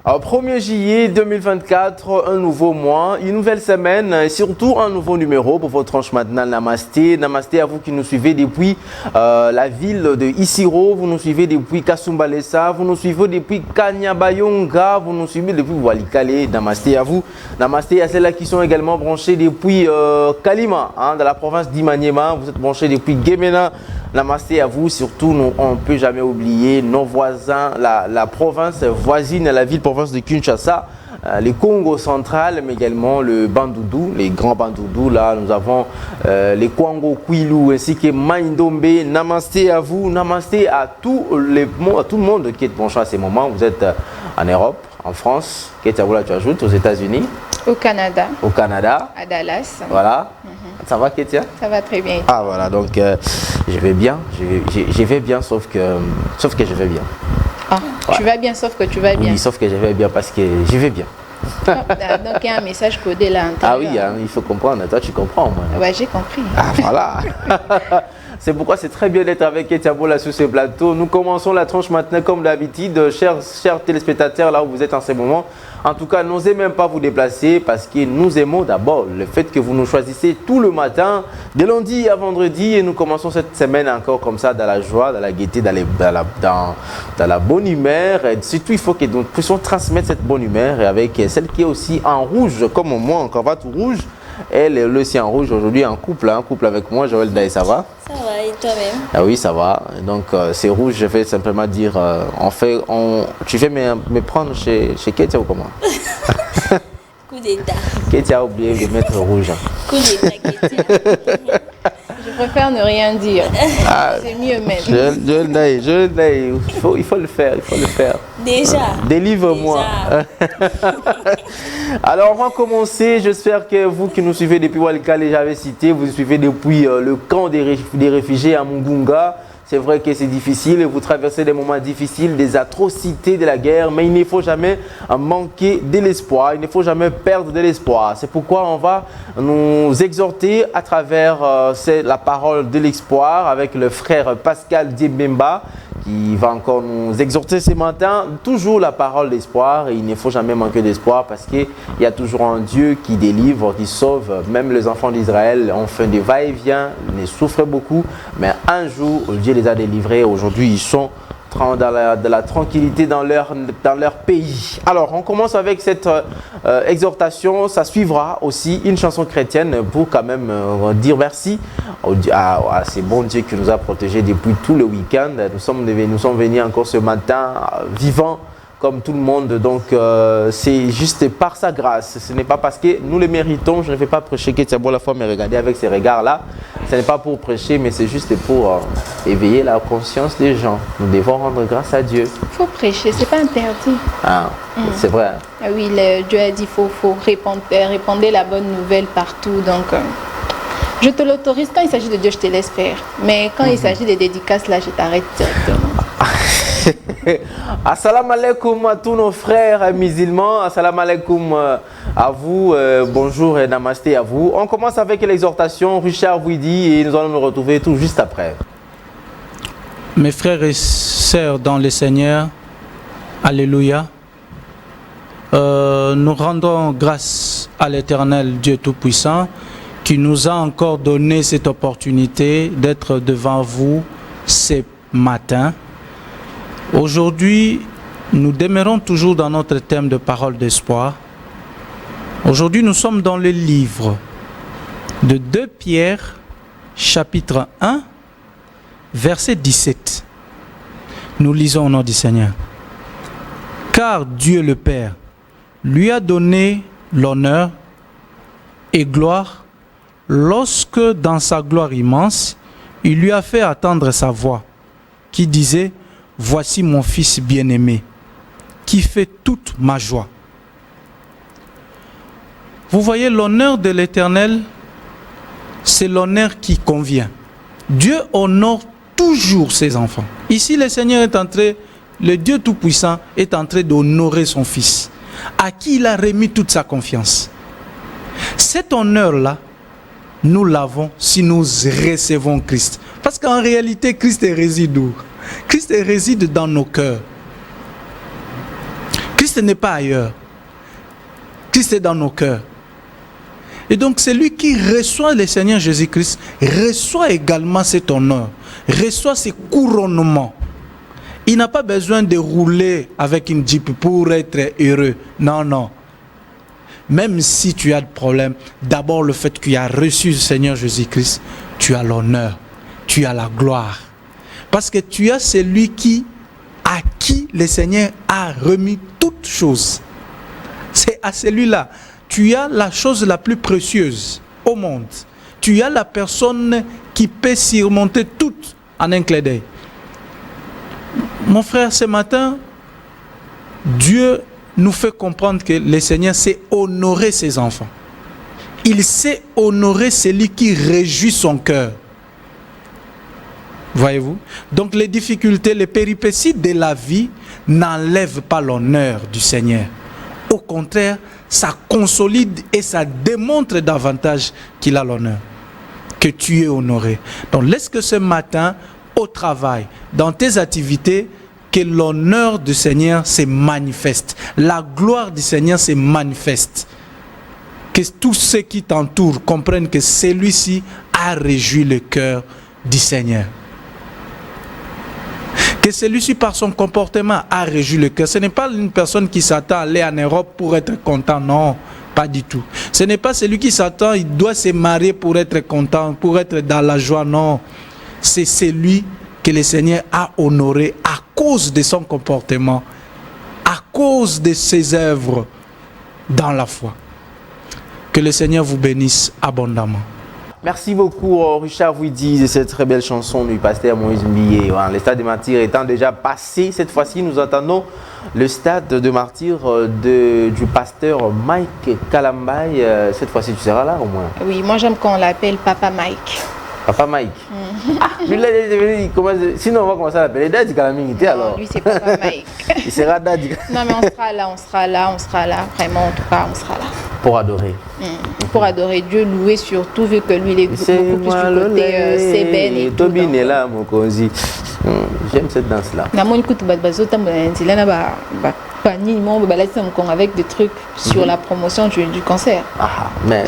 Alors, 1er juillet 2024, un nouveau mois, une nouvelle semaine, et surtout un nouveau numéro pour votre tranche matinale Namasté. Namasté à vous qui nous suivez depuis la ville de Isiro, vous nous suivez depuis Kasumbalesa, vous nous suivez depuis Kanyabayonga, vous nous suivez depuis Walikale. Namasté à vous. Namasté à celles-là qui sont également branchées depuis Kalima, dans la province d'Imaniema. Vous êtes branchés depuis Gemena. Namasté à vous. Surtout, on ne peut jamais oublier nos voisins, la province voisine, la ville-province de Kinshasa, le Congo central, mais également le Bandundu, les grands Bandundu. Là, nous avons les Kwango Kwilu ainsi que Maindombe. Namasté à vous, namasté à tout le monde qui est branché à ces moments. Vous êtes en Europe, en France, Ketia, tu ajoutes, aux États-Unis, au Canada. Au Canada. À Dallas. Voilà. Ça va, Ketia? Ça va très bien. Ah, voilà, donc je vais bien. Je vais bien, sauf que je vais bien. Ah, ouais. Tu vas bien, sauf que tu vas bien. Oui, sauf que je vais bien parce que je vais bien. Donc il y a un message codé là. Ah oui, hein, il faut comprendre. Toi, tu comprends, moi. Ouais, j'ai compris. Ah, voilà. C'est pourquoi c'est très bien d'être avec Ketia Bola sur ce plateau. Nous commençons la tranche maintenant comme d'habitude. Chers téléspectateurs, là où vous êtes en ce moment, en tout cas, n'osez même pas vous déplacer parce que nous aimons d'abord le fait que vous nous choisissez tout le matin, de lundi à vendredi. Et nous commençons cette semaine encore comme ça, dans la joie, dans la gaieté, dans la bonne humeur. Et surtout, il faut que nous puissions transmettre cette bonne humeur et avec celle qui est aussi en rouge, comme moi, en cravate rouge. Elle est aussi en rouge aujourd'hui, en couple avec moi, Joël Daï, ça va? Ça va, et toi-même? Ah oui, ça va. Donc c'est rouge, je vais simplement dire, tu veux me prendre chez Ketia ou comment? Coup d'état. Ketia a oublié de mettre rouge. Coup d'état, Ketia. Je préfère ne rien dire. C'est mieux même. Joël Daï, il faut le faire, Déjà. Délivre-moi. Alors on va commencer, j'espère que vous qui nous suivez depuis Walikale, j'avais cité, vous suivez depuis le camp des réfugiés à Mugunga. C'est vrai que c'est difficile et vous traversez des moments difficiles, des atrocités de la guerre, mais il ne faut jamais manquer de l'espoir, il ne faut jamais perdre de l'espoir. C'est pourquoi on va nous exhorter à travers la parole de l'espoir avec le frère Pascal Diembemba qui va encore nous exhorter ce matin. Toujours la parole d'espoir et il ne faut jamais manquer d'espoir parce qu'il y a toujours un Dieu qui délivre, qui sauve. Même les enfants d'Israël ont fait des va-et-vient, ils souffrent beaucoup, mais un jour Dieu les a délivrés. Aujourd'hui ils sont dans la tranquillité dans leur pays. Alors on commence avec cette exhortation. Ça suivra aussi une chanson chrétienne pour quand même dire merci à ce bon Dieu qui nous a protégés depuis tout le week-end. Nous sommes venus encore ce matin vivants comme tout le monde, donc c'est juste par sa grâce, ce n'est pas parce que nous le méritons. Je ne vais pas prêcher que Ketia Bola fois me regarder avec ces regards-là, ce n'est pas pour prêcher, mais c'est juste pour éveiller la conscience des gens. Nous devons rendre grâce à Dieu. Il faut prêcher, c'est pas interdit. Ah, c'est vrai. Ah oui, Dieu a dit qu'il faut répandre la bonne nouvelle partout, donc je te l'autorise. Quand il s'agit de Dieu, je te laisse faire, mais quand il s'agit des dédicaces, là, je t'arrête directement. Assalamu alaikum à tous nos frères musulmans, assalamu alaikum à vous, bonjour et namasté à vous. On commence avec l'exhortation, Richard Widi, et nous allons nous retrouver tout juste après. Mes frères et sœurs dans le Seigneur, alléluia, nous rendons grâce à l'Éternel Dieu Tout-Puissant qui nous a encore donné cette opportunité d'être devant vous ce matin. Aujourd'hui, nous demeurons toujours dans notre thème de parole d'espoir. Aujourd'hui, nous sommes dans le livre de 2 Pierre, chapitre 1, verset 17. Nous lisons au nom du Seigneur. Car Dieu le Père lui a donné l'honneur et gloire lorsque, dans sa gloire immense, il lui a fait attendre sa voix, qui disait: voici mon fils bien-aimé, qui fait toute ma joie. Vous voyez, l'honneur de l'Éternel, c'est l'honneur qui convient. Dieu honore toujours ses enfants. Ici, le Seigneur est en train, le Dieu Tout-Puissant est en train d'honorer son fils, à qui il a remis toute sa confiance. Cet honneur-là, nous l'avons si nous recevons Christ. Parce qu'en réalité, Christ réside où? Christ réside dans nos cœurs. Christ n'est pas ailleurs. Christ est dans nos cœurs. Et donc celui qui reçoit le Seigneur Jésus-Christ reçoit également cet honneur, reçoit ces couronnements. Il n'a pas besoin de rouler avec une Jeep pour être heureux. Non, non. Même si tu as des problèmes, d'abord le fait que tu as reçu le Seigneur Jésus-Christ, tu as l'honneur, tu as la gloire. Parce que tu as celui à qui le Seigneur a remis toutes choses. C'est à celui-là. Tu as la chose la plus précieuse au monde. Tu as la personne qui peut surmonter tout en un clin d'œil. Mon frère, ce matin, Dieu nous fait comprendre que le Seigneur sait honorer ses enfants. Il sait honorer celui qui réjouit son cœur. Voyez-vous? Donc les difficultés, les péripéties de la vie n'enlèvent pas l'honneur du Seigneur. Au contraire, ça consolide et ça démontre davantage qu'il a l'honneur, que tu es honoré. Donc laisse que ce matin, au travail, dans tes activités, que l'honneur du Seigneur se manifeste. La gloire du Seigneur se manifeste. Que tous ceux qui t'entourent comprennent que celui-ci a réjoui le cœur du Seigneur. Que celui-ci, par son comportement, a réjoui le cœur. Ce n'est pas une personne qui s'attend à aller en Europe pour être content. Non, pas du tout. Ce n'est pas celui qui s'attend, il doit se marier pour être content, pour être dans la joie. Non, c'est celui que le Seigneur a honoré à cause de son comportement, à cause de ses œuvres dans la foi. Que le Seigneur vous bénisse abondamment. Merci beaucoup Richard Widi de cette très belle chanson du pasteur Moïse Mbié. Le stade de martyrs étant déjà passé, cette fois-ci nous attendons le stade de martyrs du pasteur Mike Kalambay. Cette fois-ci tu seras là au moins? Oui, moi j'aime qu'on l'appelle Papa Mike. Papa Mike. Ah, lui là, sinon on va commencer à l'appeler Daddy Calamité alors. Lui c'est Papa Mike. Il sera Daddy. Non mais on sera là, vraiment en tout cas on sera là. Pour adorer. Pour adorer Dieu, louer surtout vu que lui il est beaucoup plus du côté Sébène et tout. Tobin est là mon cosy. J'aime cette danse là. Avec des trucs sur la promotion du concert. Ah, mais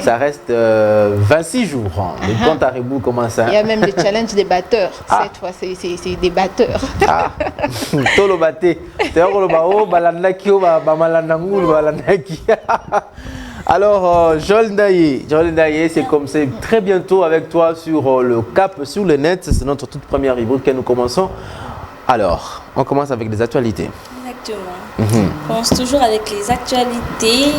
ça reste 26 jours. Le compte à rebours commence à... Il y a même le challenge des batteurs. Cette fois, c'est des batteurs. Ah, tout le batté. C'est encore le bao, balandaki, bamalandangou, balandaki. Alors, Joël Ndaye, c'est très bientôt avec toi sur le Cap, sur le net. C'est notre toute première rubrique que nous commençons. Alors, on commence avec des actualités. Exactement. On commence toujours avec les actualités.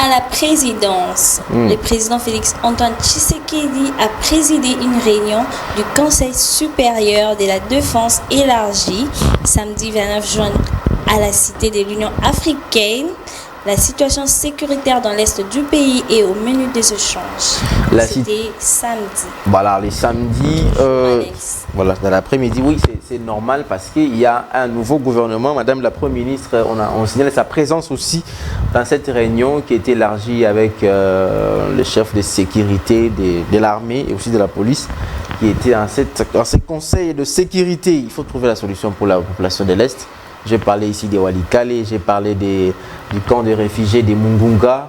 À la présidence, le président Félix Antoine Tshisekedi a présidé une réunion du Conseil supérieur de la défense élargie samedi 29 juin à la Cité de l'Union africaine. La situation sécuritaire dans l'est du pays est au menu des échanges. C'était samedi. Voilà, les samedis, voilà, dans l'après-midi, oui, c'est normal parce qu'il y a un nouveau gouvernement. Madame la Première ministre, on signale sa présence aussi dans cette réunion qui a été élargie avec le chef de sécurité de l'armée et aussi de la police qui était dans ce conseil de sécurité. Il faut trouver la solution pour la population de l'Est. J'ai parlé ici des Walikale, j'ai parlé du camp de réfugiés des Mungunga,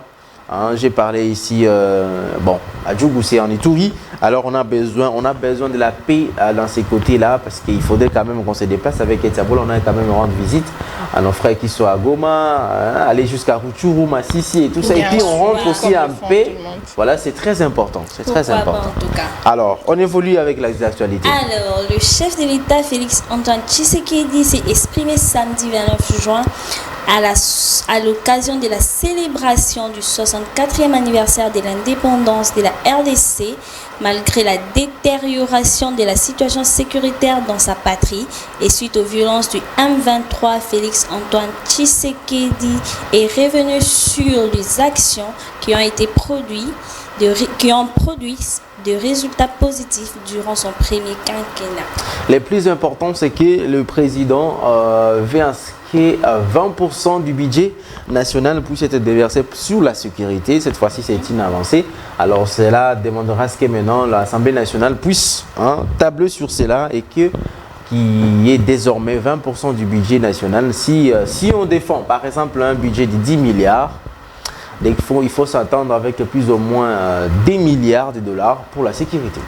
j'ai parlé ici, à Djougou, c'est en Ituri. Alors on a besoin de la paix dans ces côtés-là parce qu'il faudrait quand même qu'on se déplace avec Etiabola. On a quand même rendre visite à nos frères qui sont à Goma, aller jusqu'à Rutshuru, Massissi et tout ça. Et puis on rentre aussi en paix. Voilà, c'est très important. C'est très important. En tout cas. Alors, on évolue avec les actualités. Alors, le chef de l'État, Félix Antoine Tshisekedi, s'est exprimé samedi 29 juin à l'occasion de la célébration du 64e anniversaire de l'indépendance de la RDC, malgré la détérioration de la situation sécuritaire dans sa patrie et suite aux violences du M23, Félix Antoine Tshisekedi est revenu sur les actions qui ont produit de résultats positifs durant son premier quinquennat. Le plus important, c'est que le président veut inscrire 20% du budget national puisse être déversé sur la sécurité. Cette fois-ci, c'est une avancée. Alors, cela demandera à ce que maintenant l'Assemblée nationale puisse tabler sur cela et qui est désormais 20% du budget national. Si on défend par exemple un budget de 10 milliards, il faut s'attendre avec plus ou moins des milliards de dollars pour la sécurité.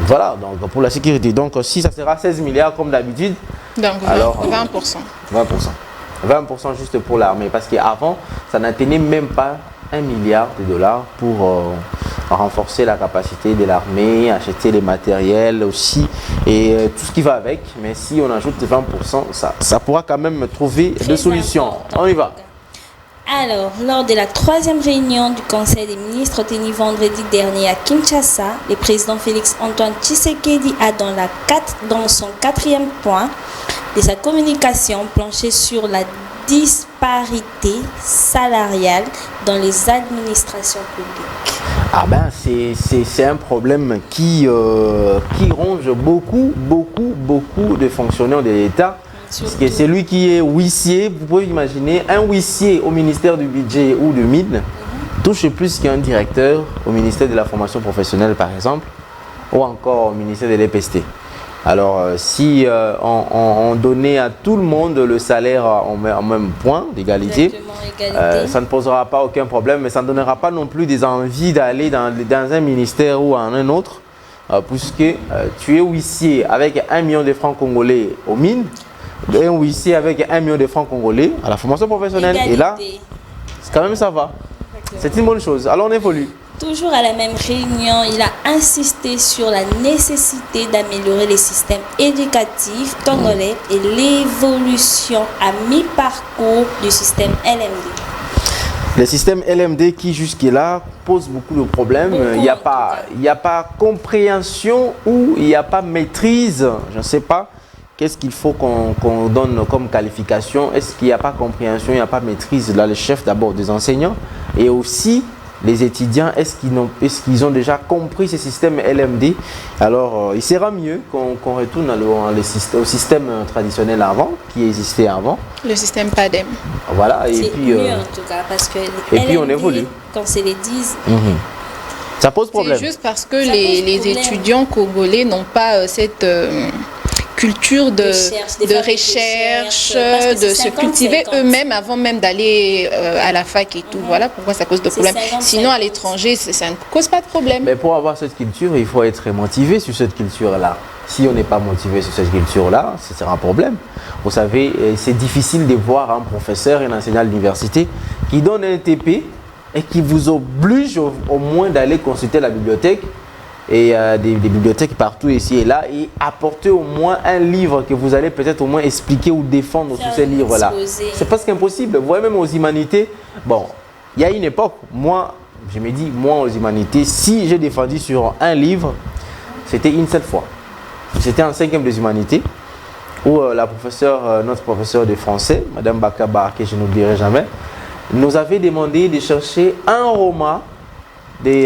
Voilà, donc pour la sécurité. Donc si ça sera 16 milliards comme d'habitude, donc alors 20%. 20% juste pour l'armée. Parce qu'avant, ça n'atteignait même pas 1 milliard de dollars pour renforcer la capacité de l'armée, acheter les matériels aussi et tout ce qui va avec. Mais si on ajoute 20%, ça pourra quand même trouver des solutions. On y va. Alors, lors de la 3e réunion du Conseil des ministres tenue vendredi dernier à Kinshasa, le président Félix Antoine Tshisekedi a dans son 4e point de sa communication planché sur la disparité salariale dans les administrations publiques. Ah ben c'est un problème qui ronge beaucoup de fonctionnaires de l'État. Parce que c'est lui qui est huissier, vous pouvez imaginer, un huissier au ministère du budget ou de mine touche plus qu'un directeur au ministère de la formation professionnelle par exemple, ou encore au ministère de l'EPST. Alors si on donnait à tout le monde le salaire en même point d'égalité, ça ne posera pas aucun problème, mais ça ne donnera pas non plus des envies d'aller dans un ministère ou en un autre, puisque tu es huissier avec 1 million de francs congolais aux mines, un huissier avec 1 million de francs congolais à la formation professionnelle. Égalité. Et là, quand même ça va. C'est une bonne chose. Alors on évolue. Toujours à la même réunion, il a insisté sur la nécessité d'améliorer les systèmes éducatifs congolais et l'évolution à mi-parcours du système LMD. Le système LMD qui jusque-là pose beaucoup de problèmes. Il n'y a pas compréhension ou il n'y a pas maîtrise. Je ne sais pas. Qu'est-ce qu'il faut qu'on donne comme qualification? Est-ce qu'il n'y a pas compréhension, il n'y a pas maîtrise? Là, le chef d'abord des enseignants et aussi les étudiants, est-ce qu'ils ont déjà compris ce système LMD? Alors, il sera mieux qu'on retourne au système traditionnel avant, qui existait avant. Le système PADEM. Voilà, c'est mieux en tout cas, parce que et puis on évolue. Quand c'est les 10... Ça pose problème. C'est juste parce que les étudiants congolais n'ont pas cette... culture de recherche, de se cultiver eux-mêmes avant même d'aller à la fac et tout. Voilà pourquoi ça cause de problèmes. Sinon, à l'étranger, ça ne cause pas de problème. Mais pour avoir cette culture, il faut être motivé sur cette culture-là. Si on n'est pas motivé sur cette culture-là, ce sera un problème. Vous savez, c'est difficile de voir un professeur, un enseignant à l'université qui donne un TP et qui vous oblige au moins d'aller consulter la bibliothèque et des bibliothèques partout ici et là et apporter au moins un livre que vous allez peut-être au moins expliquer ou défendre sur ces livres-là. C'est presque impossible. Vous voyez, même aux humanités, bon, il y a une époque, moi, je me dis, moi aux humanités, si j'ai défendu sur un livre, c'était une seule fois. C'était en 5e des humanités où notre professeure de français, Madame Bakaba, que je n'oublierai jamais, nous avait demandé de chercher un roman des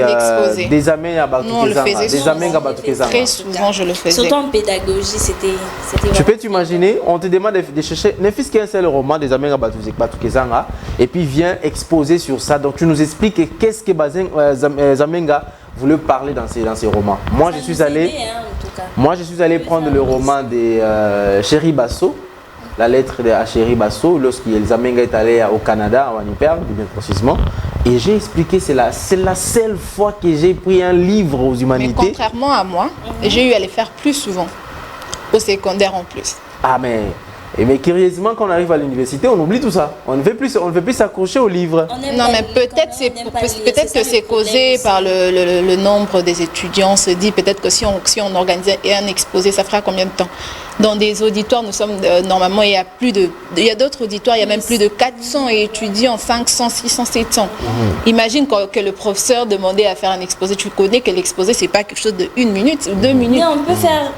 Amenga Batukezanga. Très souvent, je le faisais. Surtout en pédagogie, c'était tu peux t'imaginer, on te demande de chercher ne fût-ce qu'un seul roman des Amenga Batukezanga et puis viens exposer sur ça. Donc tu nous expliques qu'est-ce que Zamenga voulait parler dans ces romans. Moi, je suis allé prendre le roman de Chéri Basso, la lettre de Chéri Basso, lorsque Zamenga est allé au Canada, à Winnipeg, bien précisément. Et j'ai expliqué, c'est la seule fois que j'ai pris un livre aux humanités. Mais contrairement à moi, j'ai eu à les faire plus souvent, au secondaire en plus. Ah mais curieusement, quand on arrive à l'université, on oublie tout ça. On ne veut plus s'accrocher au livre. Non, mais peut-être que c'est causé par le nombre des étudiants. On se dit peut-être que si on organisait un exposé, ça fera combien de temps? Dans des auditoires, nous sommes normalement, il y a d'autres auditoires, il y a même plus de 400 étudiants, 500, 600, 700. Imagine que le professeur demandait à faire un exposé. Tu connais que l'exposé, c'est pas quelque chose de 1 minute ou 2 minutes. Mais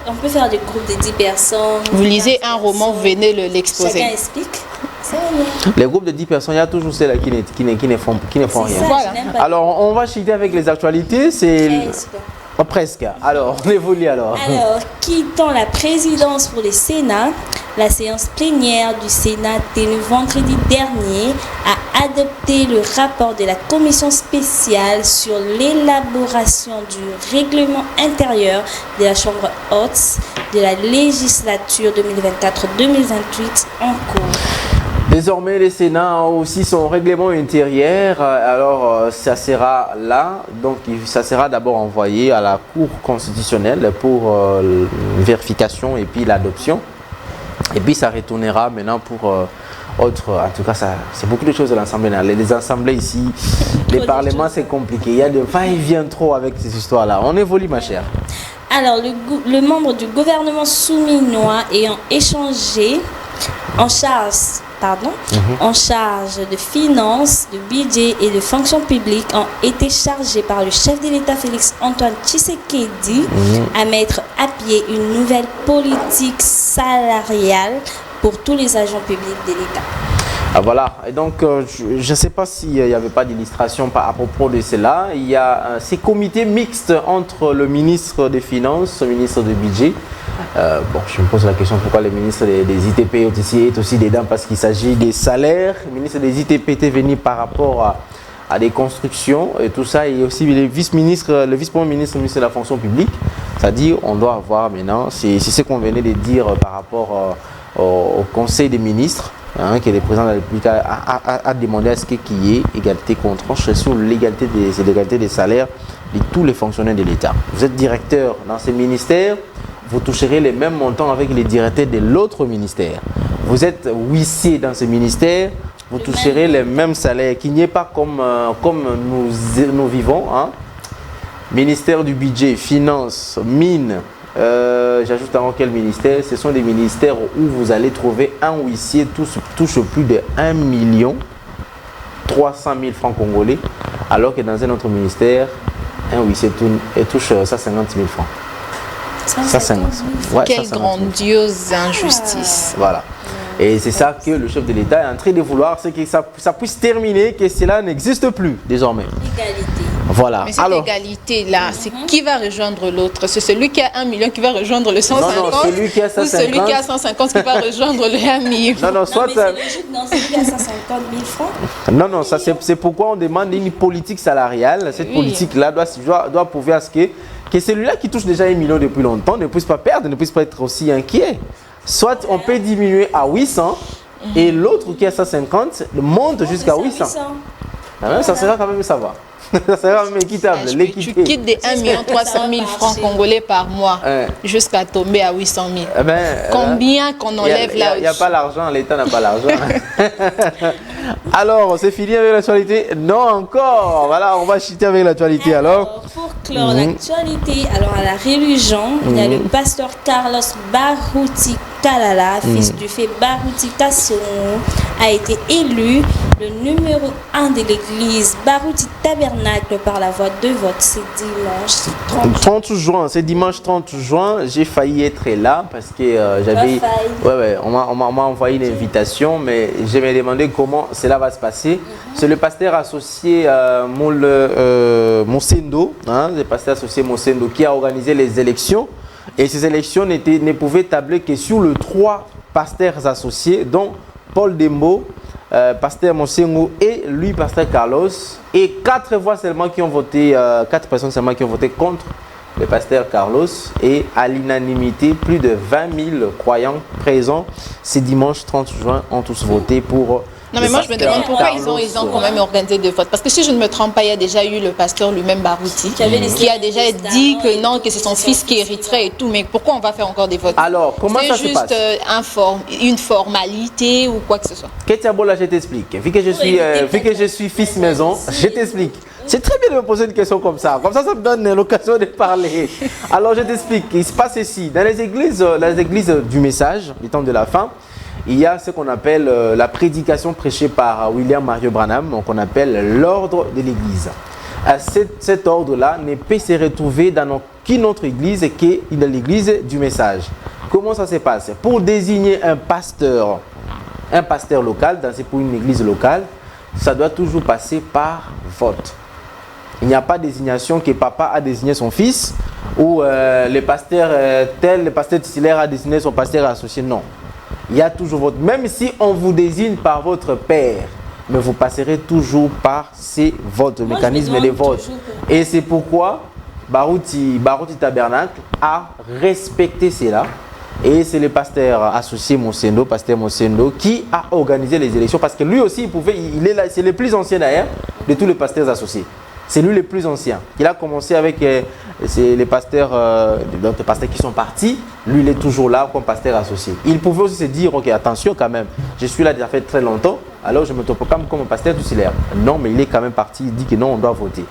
on peut faire des groupes de 10 personnes. Vous lisez un roman, vous venez l'exposer. Chacun explique. Les groupes de 10 personnes, il y a toujours ceux-là qui ne font rien. Voilà. Alors, on va chuter avec les actualités. Presque. Alors, on évolue alors. Alors, quittant la présidence pour le Sénat, La séance plénière du Sénat tenue vendredi dernier a adopté le rapport de la commission spéciale sur l'élaboration du règlement intérieur de la Chambre haute de la législature 2024-2028 en cours. Désormais, le Sénat a aussi son règlement intérieur. Alors, ça sera là. Donc, ça sera d'abord envoyé à la Cour constitutionnelle pour vérification et puis l'adoption. Et puis, ça retournera maintenant pour autre. En tout cas, c'est beaucoup de choses de l'Assemblée. Les assemblées ici, les parlements, c'est compliqué. Il y a de va-et-vient trop avec ces histoires-là. On évolue, ma chère. Alors, le membre du gouvernement souminois ayant échangé en charge de finances, de budget et de fonction publique ont été chargés par le chef de l'État Félix Antoine Tshisekedi à mettre à pied une nouvelle politique salariale pour tous les agents publics de l'État. Ah, voilà, et donc je ne sais pas s'il n'y avait pas d'illustration à propos de cela. Il y a ces comités mixtes entre le ministre des Finances, le ministre du Budget. Bon, je me pose la question pourquoi le ministre des ITP est aussi dedans, parce qu'il s'agit des salaires. Le ministre des ITP était venu par rapport à des constructions et tout ça, et aussi le vice-premier ministre, le ministre de la fonction publique. C'est-à-dire, on doit avoir maintenant, c'est ce qu'on venait de dire par rapport au Conseil des ministres, que le président de la République a demandé à ce qu'il y ait égalité qu'on tranche sur l'égalité des salaires de tous les fonctionnaires de l'État. Vous êtes directeur dans ces ministères, vous toucherez les mêmes montants avec les directeurs de l'autre ministère. Vous êtes huissier dans ce ministère, vous toucherez les mêmes salaires, qu'il n'y ait pas comme nous vivons. Ministère du budget, finances, mines, j'ajoute encore quel ministère? Ce sont des ministères où vous allez trouver un huissier touche plus de 1 300 000 francs congolais, alors que dans un autre ministère, un huissier touche 150 000 francs. Quelle grandiose injustice. Voilà. Et c'est ça que le chef de l'État est en train de vouloir, c'est que ça puisse terminer, que cela n'existe plus désormais. Égalité. Voilà. Mais cette égalité-là, c'est qui va rejoindre l'autre? C'est celui qui a 1 million qui va rejoindre le 150? Non, celui qui a 150. Ou celui qui a 150 qui va rejoindre le 1 million? Non, soit... c'est logique, non, celui qui a 150 000 francs. Non, ça c'est pourquoi on demande une politique salariale. Cette politique-là doit prouver à ce que celui-là qui touche déjà 1 million depuis longtemps ne puisse pas perdre, ne puisse pas être aussi inquiet. Soit on peut diminuer à 800 et l'autre qui a 150 monte jusqu'à 800. Ça sera quand même ça va. Ça sera même équitable. Tu quittes des 1 300 000 francs congolais par mois jusqu'à tomber à 800 000. Combien qu'on enlève là? Il n'y a pas l'argent, l'État n'a pas l'argent. Alors, c'est fini avec l'actualité? Non, encore. Voilà, on va chuter avec l'actualité alors. Pour clore l'actualité, alors à la religion, il y a le pasteur Carlos Baruti Kalala, fils du fait Baruti Kassomo, a été élu le numéro 1 de l'église Baruti Tabernacle par la voie de vote. C'est dimanche 30 juin. C'est dimanche 30 juin. J'ai failli être là parce que j'avais... on m'a envoyé une invitation, mais je me demandé comment cela va se passer. C'est le pasteur associé Monsendo, le pasteur associé Monsendo, qui a organisé les élections. Et ces élections ne pouvaient tabler que sur les 3 pasteurs associés, dont Paul Dembo, pasteur Monsengo et lui, pasteur Carlos. Et 4 voix seulement qui ont voté, 4 personnes seulement qui ont voté contre le pasteur Carlos. Et à l'unanimité, plus de 20 000 croyants présents ce dimanche 30 juin ont tous voté pour... Non, mais moi je me demande pourquoi ils ont quand même organisé des votes. Parce que si je ne me trompe pas, il y a déjà eu le pasteur lui-même Baruti qui a déjà dit que non, que c'est son fils qui hériterait et tout. Mais pourquoi on va faire encore des votes? Alors, comment ça se passe? C'est juste une formalité ou quoi que ce soit. Ketiabola, je t'explique. Vu que je suis fils maison, je t'explique. C'est très bien de me poser une question comme ça. Comme ça me donne l'occasion de parler. Alors, je t'explique. Il se passe ici. Dans les églises du message, du temps de la fin, il y a ce qu'on appelle la prédication prêchée par William Mario Branham, qu'on appelle l'ordre de l'église. Cet ordre-là ne peut se retrouver dans aucune autre église que dans l'église du message. Comment ça se passe? Pour désigner un pasteur local, pour une église locale, ça doit toujours passer par vote. Il n'y a pas de désignation que papa a désigné son fils ou le pasteur titulaire a désigné son pasteur associé. Non. il y a toujours votre... Même si on vous désigne par votre père, mais vous passerez toujours par votre mécanisme des votes. Et c'est pourquoi Barouti Tabernacle a respecté cela. Et c'est le pasteur associé pasteur Mosendo, qui a organisé les élections parce que lui aussi, c'est le plus ancien d'ailleurs de tous les pasteurs associés. C'est lui le plus ancien. Il a commencé avec les pasteurs, d'autres pasteurs qui sont partis. Lui, il est toujours là comme pasteur associé. Il pouvait aussi se dire, ok, attention quand même, je suis là déjà fait très longtemps, alors je me proclame comme pasteur tutélaire. Non, mais il est quand même parti, il dit que non, on doit voter.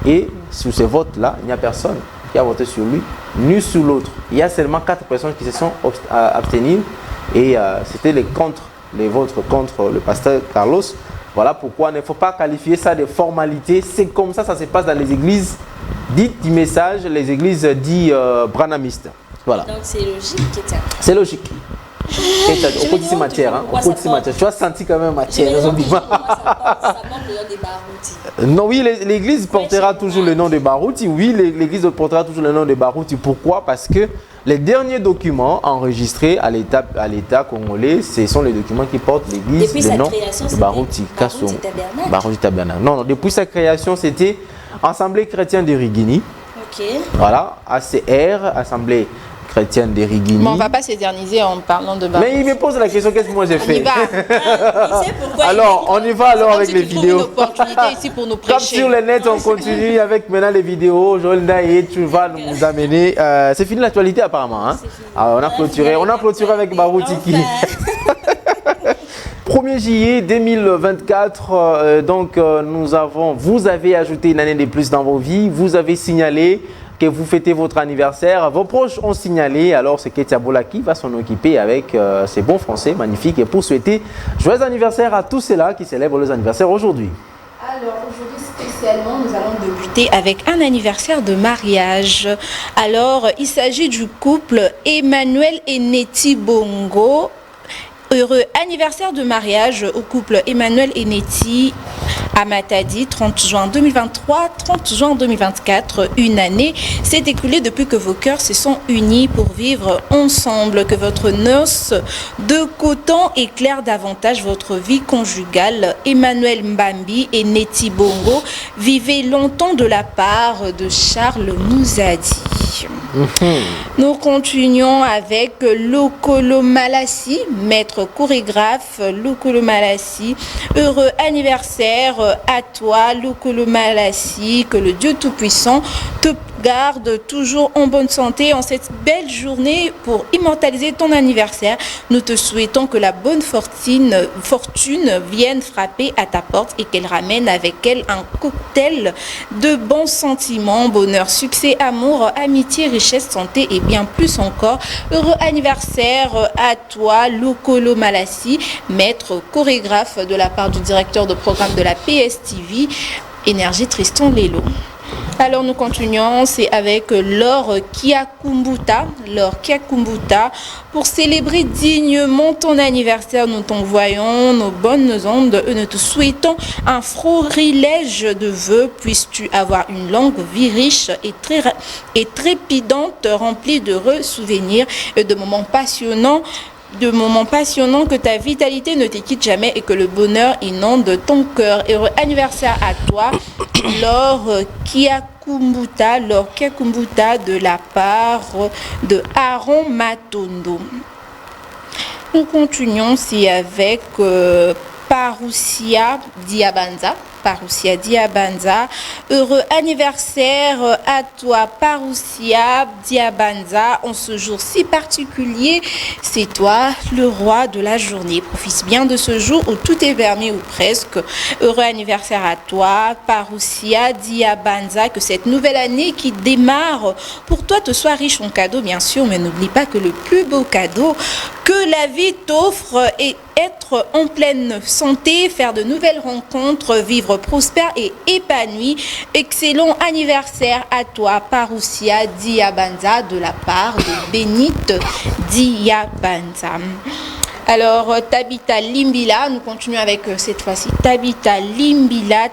Et sur ce vote-là, il n'y a personne qui a voté sur lui, ni sur l'autre. Il y a seulement 4 personnes qui se sont abstenues et c'était les votes contre le pasteur Carlos. Voilà pourquoi il ne faut pas qualifier ça de formalité. C'est comme ça se passe dans les églises dites du message, les églises dites branhamistes. Voilà. Donc c'est logique. C'est logique. Au côté de matière, tu as senti quand même matière. Non, oui, l'église portera toujours le nom de Barouti. Oui, l'église portera toujours le nom de Barouti. Pourquoi? Parce que les derniers documents enregistrés à l'État congolais, ce sont les documents qui portent l'église, le nom de Barouti. Barouti Tabernacle. Non, depuis sa création, c'était Assemblée chrétienne de Rigini. Ok. Voilà, ACR, Assemblée chrétienne de Rigini. Mais on ne va pas s'éterniser en parlant de Barouti. Mais il me pose la question, qu'est-ce que moi j'ai fait? On y va. Alors, on y va alors avec les vidéos. Une opportunité ici pour nous prêcher. Comme sur le net, on continue avec maintenant les vidéos. Joël Ndaye, tu vas nous amener. C'est fini l'actualité apparemment. Hein? Alors, on a clôturé avec Barouti qui... 1er juillet 2024, vous avez ajouté une année de plus dans vos vies, vous avez signalé que vous fêtez votre anniversaire, vos proches ont signalé, alors c'est Ketia Bola qui va s'en occuper avec ces bons français magnifiques et pour souhaiter joyeux anniversaire à tous ceux-là qui célèbrent leurs anniversaires aujourd'hui. Alors aujourd'hui spécialement, nous allons débuter avec un anniversaire de mariage. Alors il s'agit du couple Emmanuel et Neti Bongo. Heureux anniversaire de mariage au couple Emmanuel et Neti à Matadi, 30 juin 2023, 30 juin 2024. Une année s'est écoulée depuis que vos cœurs se sont unis pour vivre ensemble. Que votre noce de coton éclaire davantage votre vie conjugale. Emmanuel Mbambi et Neti Bongo, vivez longtemps de la part de Charles Mouzadi. Nous continuons avec Lokolo Malassi, maître chorégraphe Lokolo Malassi. Heureux anniversaire à toi, Lokolo Malassi. Que le Dieu Tout-Puissant te garde toujours en bonne santé en cette belle journée pour immortaliser ton anniversaire. Nous te souhaitons que la bonne fortune vienne frapper à ta porte et qu'elle ramène avec elle un cocktail de bons sentiments, bonheur, succès, amour, amitié, richesse, santé et bien plus encore. Heureux anniversaire à toi, Lokolo Malassi, maître chorégraphe de la part du directeur de programme de la PSTV, Énergie Tristan Lelo. Alors nous continuons, c'est avec Laure Kiakumbuta. Laure Kiakumbuta, pour célébrer dignement ton anniversaire, nous t'envoyons nos bonnes ondes et nous te souhaitons un florilège de vœux. Puisses-tu avoir une longue vie riche et trépidante, remplie d'heureux souvenirs et de moments passionnants. Que ta vitalité ne te quitte jamais et que le bonheur inonde ton cœur. Heureux anniversaire à toi, Laure Kiakumbuta, de la part de Aaron Matondo. Nous continuons avec Parousia Diabanza. Heureux anniversaire à toi, Parousia Diabanza. En ce jour si particulier, c'est toi le roi de la journée. Profite bien de ce jour où tout est permis ou presque. Heureux anniversaire à toi, Parousia Diabanza. Que cette nouvelle année qui démarre pour toi te soit riche en cadeaux, bien sûr, mais n'oublie pas que le plus beau cadeau que la vie t'offre est être en pleine santé, faire de nouvelles rencontres, vivre prospère et épanoui. Excellent anniversaire à toi, Parousia Diabanza, de la part de Bénite Diabanza. Alors, Tabitha Limbila, nous continuons avec cette fois-ci. Tabitha Limbila,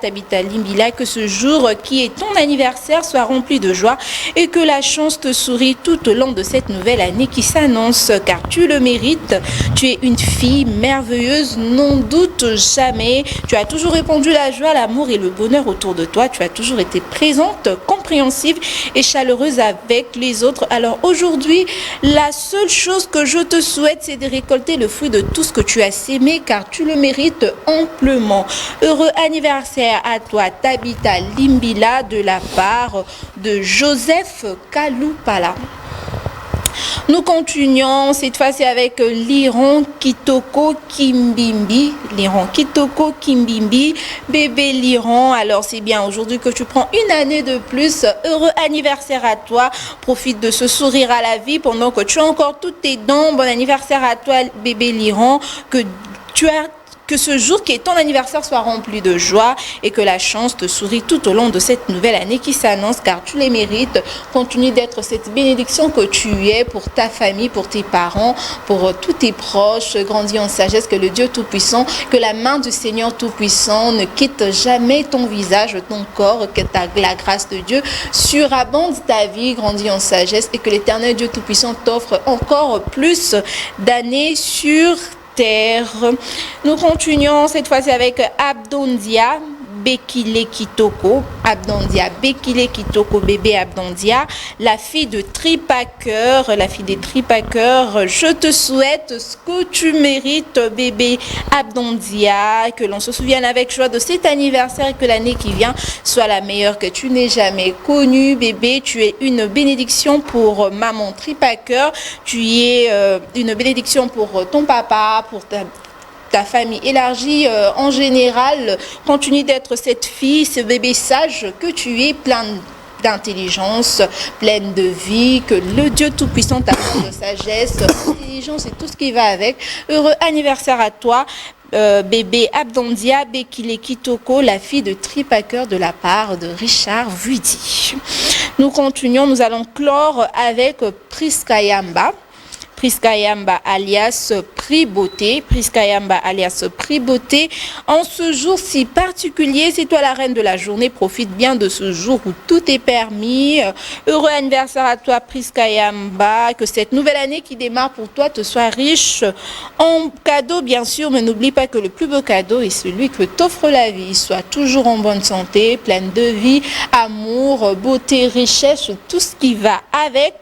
que ce jour qui est ton anniversaire soit rempli de joie et que la chance te sourit tout au long de cette nouvelle année qui s'annonce, car tu le mérites. Tu es une fille merveilleuse, n'en doute jamais. Tu as toujours répandu la joie, l'amour et le bonheur autour de toi. Tu as toujours été présente, compréhensive et chaleureuse avec les autres. Alors aujourd'hui, la seule chose que je te souhaite, c'est de récolter le fruit de tout ce que tu as sémé, car tu le mérites amplement. Heureux anniversaire à toi, Tabitha Limbila, de la part de Joseph Kaloupala. Nous continuons cette fois-ci avec Liron Kitoko Kimbimbi. Bébé Liron, alors c'est bien aujourd'hui que tu prends une année de plus. Heureux anniversaire à toi. Profite de ce sourire à la vie pendant que tu as encore toutes tes dents. Bon anniversaire à toi, bébé Liron. Que ce jour qui est ton anniversaire soit rempli de joie et que la chance te sourit tout au long de cette nouvelle année qui s'annonce, car tu les mérites. Continue d'être cette bénédiction que tu es pour ta famille, pour tes parents, pour tous tes proches. Grandis en sagesse, que le Dieu Tout-Puissant, que la main du Seigneur Tout-Puissant ne quitte jamais ton visage, ton corps, que la grâce de Dieu surabonde ta vie. Grandis en sagesse et que l'Éternel Dieu Tout-Puissant t'offre encore plus d'années sur terre. Nous continuons cette fois-ci avec Abdondia Bekile Kitoko, bébé Abdondia, la fille de Tripacker, je te souhaite ce que tu mérites, bébé Abdondia, que l'on se souvienne avec joie de cet anniversaire et que l'année qui vient soit la meilleure que tu n'aies jamais connue, bébé. Tu es une bénédiction pour maman Tripacker, tu es une bénédiction pour ton papa, pour ta famille élargie en général. Continue d'être cette fille, ce bébé sage que tu es, plein d'intelligence, pleine de vie, que le Dieu Tout-Puissant t'apporte de sagesse, d'intelligence et tout ce qui va avec. Heureux anniversaire à toi, bébé Abdondia Bekile Kitoko, la fille de Tripacker, de la part de Richard Vuidi. Nous continuons, nous allons clore avec Priskayamba alias Prix Beauté. En ce jour si particulier, c'est toi la reine de la journée. Profite bien de ce jour où tout est permis. Heureux anniversaire à toi, Priskayamba. Que cette nouvelle année qui démarre pour toi te soit riche en cadeaux, bien sûr, mais n'oublie pas que le plus beau cadeau est celui que t'offre la vie. Sois toujours en bonne santé, pleine de vie, amour, beauté, richesse, tout ce qui va avec.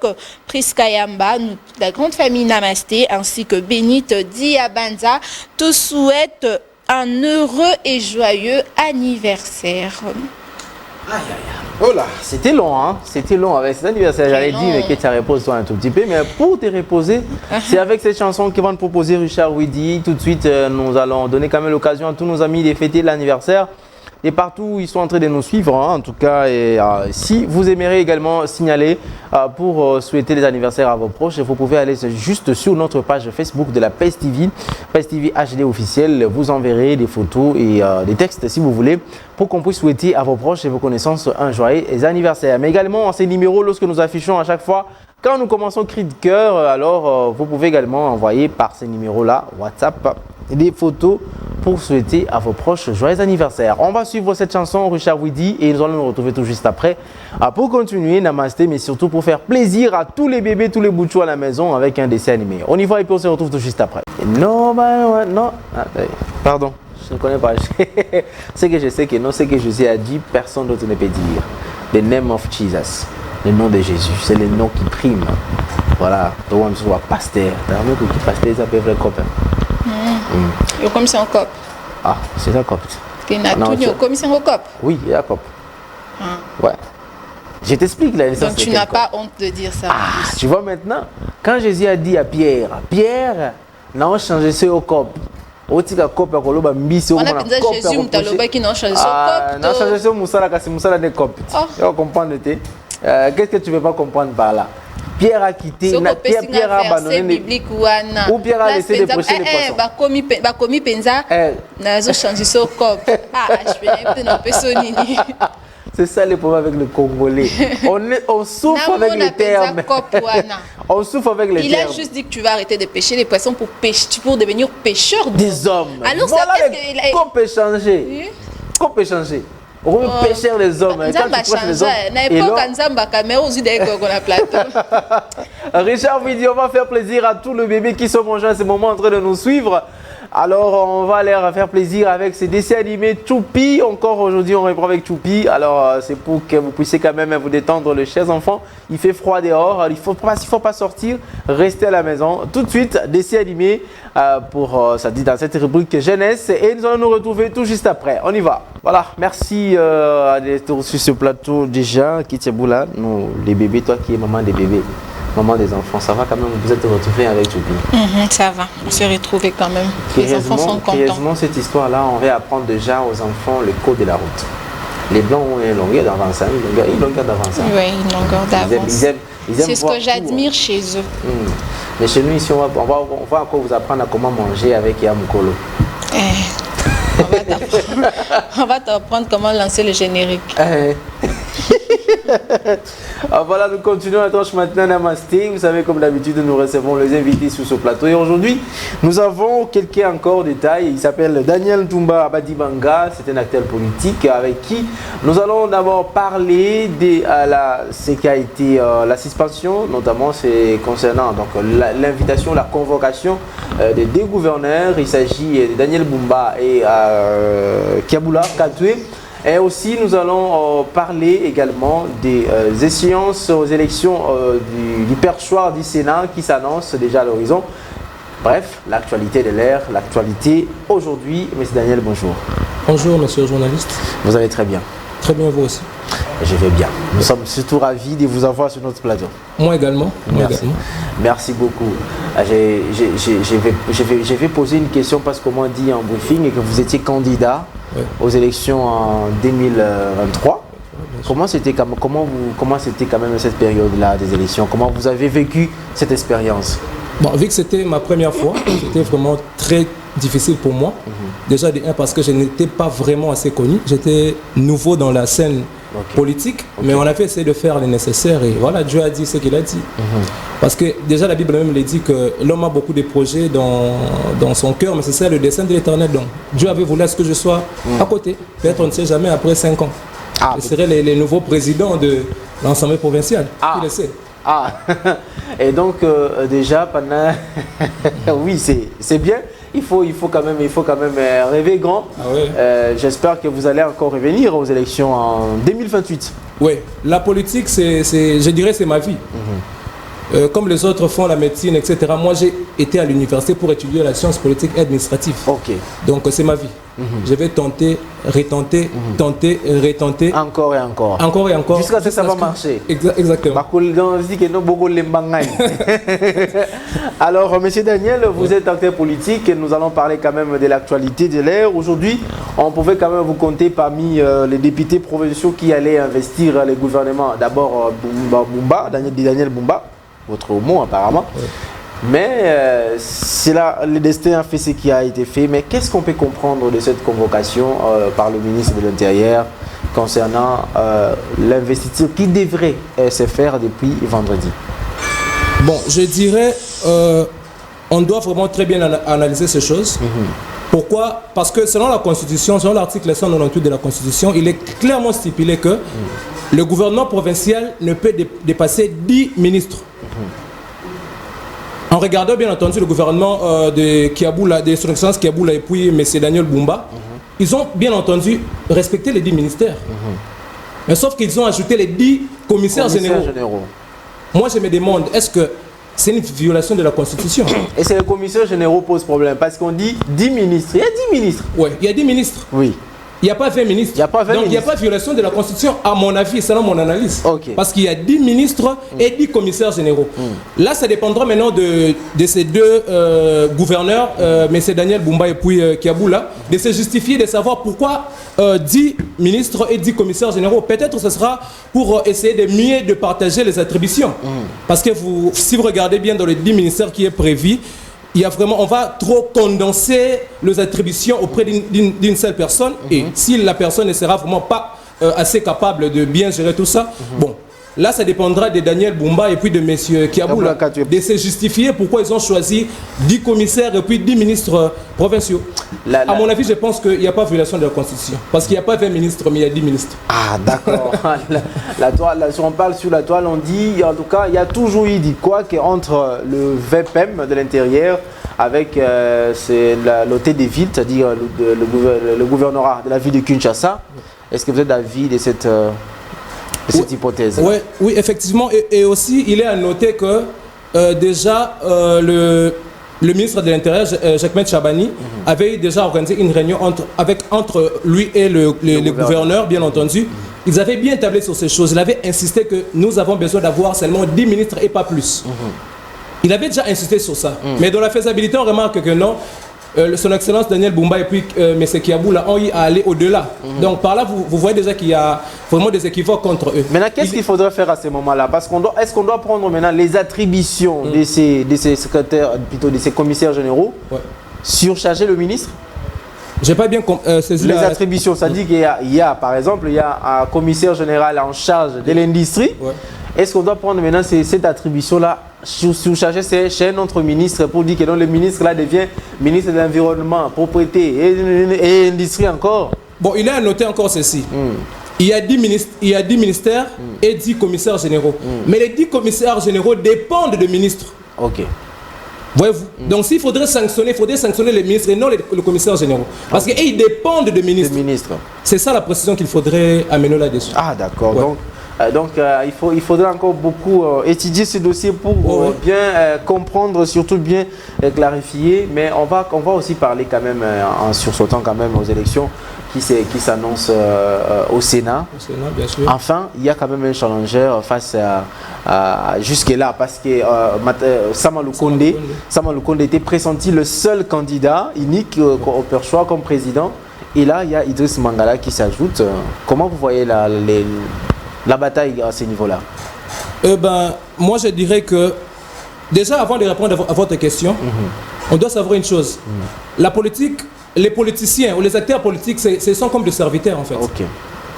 Priskayamba, la grande famille Namasté ainsi que Bénite Diabanza te souhaite un heureux et joyeux anniversaire. Oh là, c'était long, hein? C'était long avec cet anniversaire. J'allais dire mais que tu reposes-toi un tout petit peu, mais pour te reposer, c'est avec cette chanson que va nous proposer Richard Vuidi. Tout de suite, nous allons donner quand même l'occasion à tous nos amis de fêter l'anniversaire. Et partout où ils sont en train de nous suivre, hein, en tout cas, et si vous aimeriez également signaler pour souhaiter les anniversaires à vos proches, vous pouvez aller juste sur notre page Facebook de la PES TV HD officielle. Vous enverrez des photos et des textes si vous voulez pour qu'on puisse souhaiter à vos proches et vos connaissances un joyeux anniversaire. Mais également, ces numéros, lorsque nous affichons à chaque fois, quand nous commençons cri de cœur, alors vous pouvez également envoyer par ces numéros-là, WhatsApp, des photos pour souhaiter à vos proches joyeux anniversaire. On va suivre cette chanson Richard Vuidi et nous allons nous retrouver tout juste après pour continuer Namasté, mais surtout pour faire plaisir à tous les bébés, tous les boutchous à la maison avec un dessin animé. On y va et puis on se retrouve tout juste après. Non, pardon, je ne connais pas. C'est que je sais que non, c'est que Jésus a dit, personne d'autre ne peut dire. The name of Jesus, le nom de Jésus, c'est le nom qui prime. Voilà, toi on soit pasteur. T'as vu que pasteur ça peut vrai copain. Et comme c'est un cop. Ah, c'est un cop. Tu es comme c'est un cop. Oui, il y a un cop. Ouais. Je t'explique la naissance. Donc tu n'as pas honte de dire ça. Ah, tu vois maintenant, quand Jésus a dit à Pierre, n'a changé ce au cop. On a Jésus qui n'a changé ce cop. N'a changé ce moussala kasi moussala de cop. Tu vas comprendre. Qu'est-ce que tu ne veux pas comprendre par là? Pierre a quitté, Pierre a abandonné, ou Pierre a laissé débaucher les poissons. C'est ça le problème avec le Congolais. On souffre avec les termes. On souffre avec les termes. Il a juste dit que tu vas arrêter de pêcher les poissons pour devenir pêcheur des hommes. Alors voilà qu'on peut changer. Qu'on peut changer. On peut pêcher les hommes. Richard Vidi, on va faire plaisir à tous les bébés qui sont mangés à ce moment en train de nous suivre. Alors, on va leur faire plaisir avec ces dessins animés Choupi. Encore aujourd'hui, on reprend avec Choupi. Alors, c'est pour que vous puissiez quand même vous détendre, les chers enfants. Il fait froid dehors. Il ne faut pas sortir. Restez à la maison. Tout de suite, dessins animés ça dit dans cette rubrique jeunesse. Et nous allons nous retrouver tout juste après. On y va. Voilà. Merci d'être sur ce plateau déjà. Kitiaboula, nous, les bébés, toi qui es maman des bébés. Maman des enfants, ça va quand même, vous êtes retrouvés avec Choupi. Ça va, on s'est retrouvés quand même. Les enfants sont contents. Curieusement, cette histoire-là, on va apprendre déjà aux enfants le code de la route. Les Blancs ont une longueur d'avance, une longueur d'avance. Oui, une longueur d'avance. C'est ce que j'admire chez eux. Mais chez nous, ici, on va encore vous apprendre à comment manger avec Yamukolo. On va t'apprendre comment lancer le générique. Voilà, nous continuons la tranche maintenant Namasté. Vous savez, comme d'habitude, nous recevons les invités sur ce plateau. Et aujourd'hui, nous avons quelqu'un encore de taille. Il s'appelle Daniel Ntumba Abadibanga. C'est un acteur politique avec qui nous allons d'abord parler de ce qui a été la suspension, notamment c'est concernant l'invitation, la convocation des deux gouverneurs. Il s'agit de Daniel Bumba et Kiaboula Katoué. Et aussi, nous allons parler également des échéances aux élections du perchoir du Sénat qui s'annonce déjà à l'horizon. Bref, l'actualité de l'ère, l'actualité aujourd'hui. Monsieur Daniel, bonjour. Bonjour, monsieur le journaliste. Vous allez très bien. Très bien, vous aussi. Je vais bien. Nous sommes surtout ravis de vous avoir sur notre plateau. Moi également. Merci beaucoup. Je vais poser une question parce qu'on m'a dit en briefing et que vous étiez candidat aux élections en 2023. Comment c'était quand même cette période-là des élections? Comment vous avez vécu cette expérience? Bon, vu que c'était ma première fois, c'était vraiment très difficile pour moi. Déjà de un, parce que je n'étais pas vraiment assez connu. J'étais nouveau dans la scène politique, mais on a fait essayer de faire le nécessaire et voilà, Dieu a dit ce qu'il a dit. Parce que déjà la Bible même le dit que l'homme a beaucoup de projets dans son cœur, mais c'est ça le dessein de l'Éternel. Donc Dieu avait voulu à ce que je sois à côté. Peut-être on ne sait jamais après 5 ans. Je serai les nouveaux présidents de l'Assemblée provinciale. Qui le sait? Et donc déjà pendant oui, c'est bien. Il faut quand même rêver grand. J'espère que vous allez encore revenir aux élections en 2028. Oui, la politique, je dirais, c'est ma vie. Comme les autres font la médecine, etc. Moi, j'ai été à l'université pour étudier la science politique et administrative. Donc, c'est ma vie. Je vais tenter, retenter, tenter, retenter. Encore et encore. Encore et encore. Jusqu'à ce que ça va marcher. Exactement. Alors, monsieur Daniel, vous êtes acteur politique et nous allons parler quand même de l'actualité de l'ère. Aujourd'hui, on pouvait quand même vous compter parmi les députés provinciaux qui allaient investir les gouvernements. D'abord, Daniel Bumba, votre mot apparemment. Mais c'est là, le destin a fait ce qui a été fait. Mais qu'est-ce qu'on peut comprendre de cette convocation par le ministre de l'Intérieur concernant l'investiture qui devrait se faire depuis vendredi? Bon, je dirais, on doit vraiment très bien analyser ces choses. Pourquoi? Parce que selon la Constitution, selon l'article 198 de la Constitution, il est clairement stipulé que le gouvernement provincial ne peut dépasser 10 ministres. En regardant bien entendu le gouvernement de Kiaboula, de son excellence Kiaboula et puis M. Daniel Bumba, ils ont bien entendu respecté les 10 ministères. Mais sauf qu'ils ont ajouté les 10 commissaires généraux. Moi je me demande, est-ce que c'est une violation de la Constitution? Et c'est les commissaires généraux pose problème parce qu'on dit 10 ministres. Il y a 10 ministres. Oui, il y a 10 ministres. Oui. Il n'y a pas 20 ministres. Donc il n'y a pas de violation de la Constitution, à mon avis, selon mon analyse. Parce qu'il y a 10 ministres et 10 commissaires généraux. Là, ça dépendra maintenant de ces deux gouverneurs, M. Daniel Bumba et puis Kiaboula, de se justifier, de savoir pourquoi 10 ministres et 10 commissaires généraux. Peut-être que ce sera pour essayer de mieux de partager les attributions. Parce que si vous regardez bien dans les 10 ministères qui est prévu, il y a vraiment, on va trop condenser les attributions auprès d'une seule personne. Et si la personne ne sera vraiment pas assez capable de bien gérer tout ça. Bon, là, ça dépendra de Daniel Bumba et puis de M. Kiaboula de se justifier pourquoi ils ont choisi 10 commissaires et puis 10 ministres provinciaux. À mon avis, je pense qu'il n'y a pas violation de la Constitution. Parce qu'il n'y a pas 20 ministres, mais il y a 10 ministres. Ah, d'accord. Si on parle sur la toile, on dit, en tout cas, il y a toujours eu dit quoi qu'entre le VPM de l'intérieur avec l'hôtel des villes, c'est-à-dire le gouvernorat de la ville de Kinshasa. Est-ce que vous êtes d'avis de cette hypothèse? Oui, effectivement. Et aussi, il est à noter que déjà, le ministre de l'Intérieur, Jacquemain Chabani, avait déjà organisé une réunion entre lui et le gouverneur, bien entendu. Ils avaient bien tablé sur ces choses. Il avait insisté que nous avons besoin d'avoir seulement 10 ministres et pas plus. Il avait déjà insisté sur ça. Mais dans la faisabilité, on remarque que non. Son Excellence Daniel Bumba et puis M. Kiaboula ont eu à aller au-delà. Donc par là, vous voyez déjà qu'il y a vraiment des équivoques contre eux. Maintenant, qu'est-ce qu'il faudrait faire à ce moment-là? Parce est-ce qu'on doit prendre maintenant les attributions de ces secrétaires, plutôt de ces commissaires généraux, surcharger le ministre? J'ai pas bien saisi les attributions. Ça dit qu'il y a, par exemple, il y a un commissaire général en charge de l'industrie. Est-ce qu'on doit prendre maintenant cette attribution-là, surcharger chez un autre ministre pour dire que le ministre là devient ministre de l'Environnement, Propriété et Industrie encore? Bon, il est à noter encore ceci. Il y a 10 ministères et 10 commissaires généraux. Mais les 10 commissaires généraux dépendent de ministres. Ok. Voyez-vous? Donc s'il faudrait sanctionner, les ministres et non les commissaires généraux. Parce qu'ils dépendent de ministres. C'est ça la précision qu'il faudrait amener là-dessus. Ah d'accord. Donc il faudrait encore beaucoup étudier ce dossier pour bien comprendre, surtout bien clarifier. Mais on va aussi parler quand même, en sursautant quand même aux élections qui s'annoncent au Sénat. Au Sénat, bien sûr. Enfin, il y a quand même un challenger face à jusque-là, parce que Samalou Konde était pressenti le seul candidat unique au perchoir comme président. Et là, il y a Idriss Mangala qui s'ajoute. Comment vous voyez la bataille à ce niveau-là? Moi, je dirais que, déjà, avant de répondre à votre question, on doit savoir une chose. La politique, les politiciens ou les acteurs politiques, ce sont comme des serviteurs, en fait. Okay.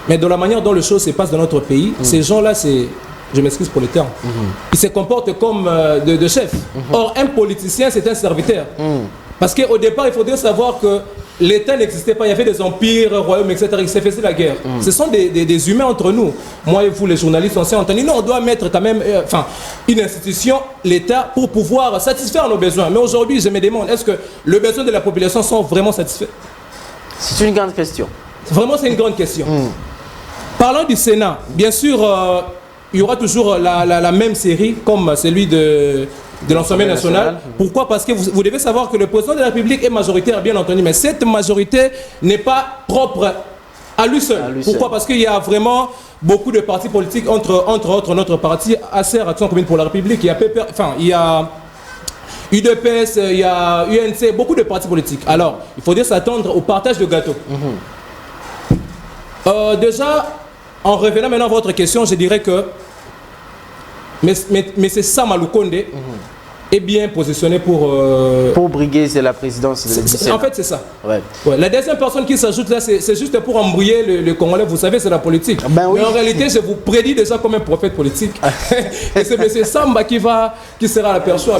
Mais dans la manière dont les choses se passent dans notre pays, ces gens-là, je m'excuse pour le terme, ils se comportent comme de chefs. Or, un politicien, c'est un serviteur. Parce qu'au départ, il faudrait savoir que l'État n'existait pas, il y avait des empires, royaumes, etc. Ils se faisaient la guerre. Ce sont des humains entre nous. Moi et vous, les journalistes, on s'est entendus. Non, on doit mettre quand même une institution, l'État, pour pouvoir satisfaire nos besoins. Mais aujourd'hui, je me demande, est-ce que les besoins de la population sont vraiment satisfaits? C'est une grande question. Vraiment, c'est une grande question. Parlant du Sénat, bien sûr, il y aura toujours la même série comme celui de l'Assemblée nationale. Pourquoi? Parce que vous devez savoir que le président de la République est majoritaire, bien entendu, mais cette majorité n'est pas propre à lui seul. Pourquoi? Parce qu'il y a vraiment beaucoup de partis politiques, entre autres notre parti, ACR, Action Commune pour la République, il y a UDPS, il y a UNC, beaucoup de partis politiques. Alors, il faudrait s'attendre au partage de gâteau. Déjà, en revenant maintenant à votre question, je dirais que mais c'est Samalou Konde est bien positionné pour briguer la présidence de l'État. En fait, c'est ça. La deuxième personne qui s'ajoute là, c'est juste pour embrouiller le Congolais. Vous savez, c'est la politique. Mais en réalité, je vous prédis déjà comme un prophète politique. Et c'est M. Samba qui sera la personne.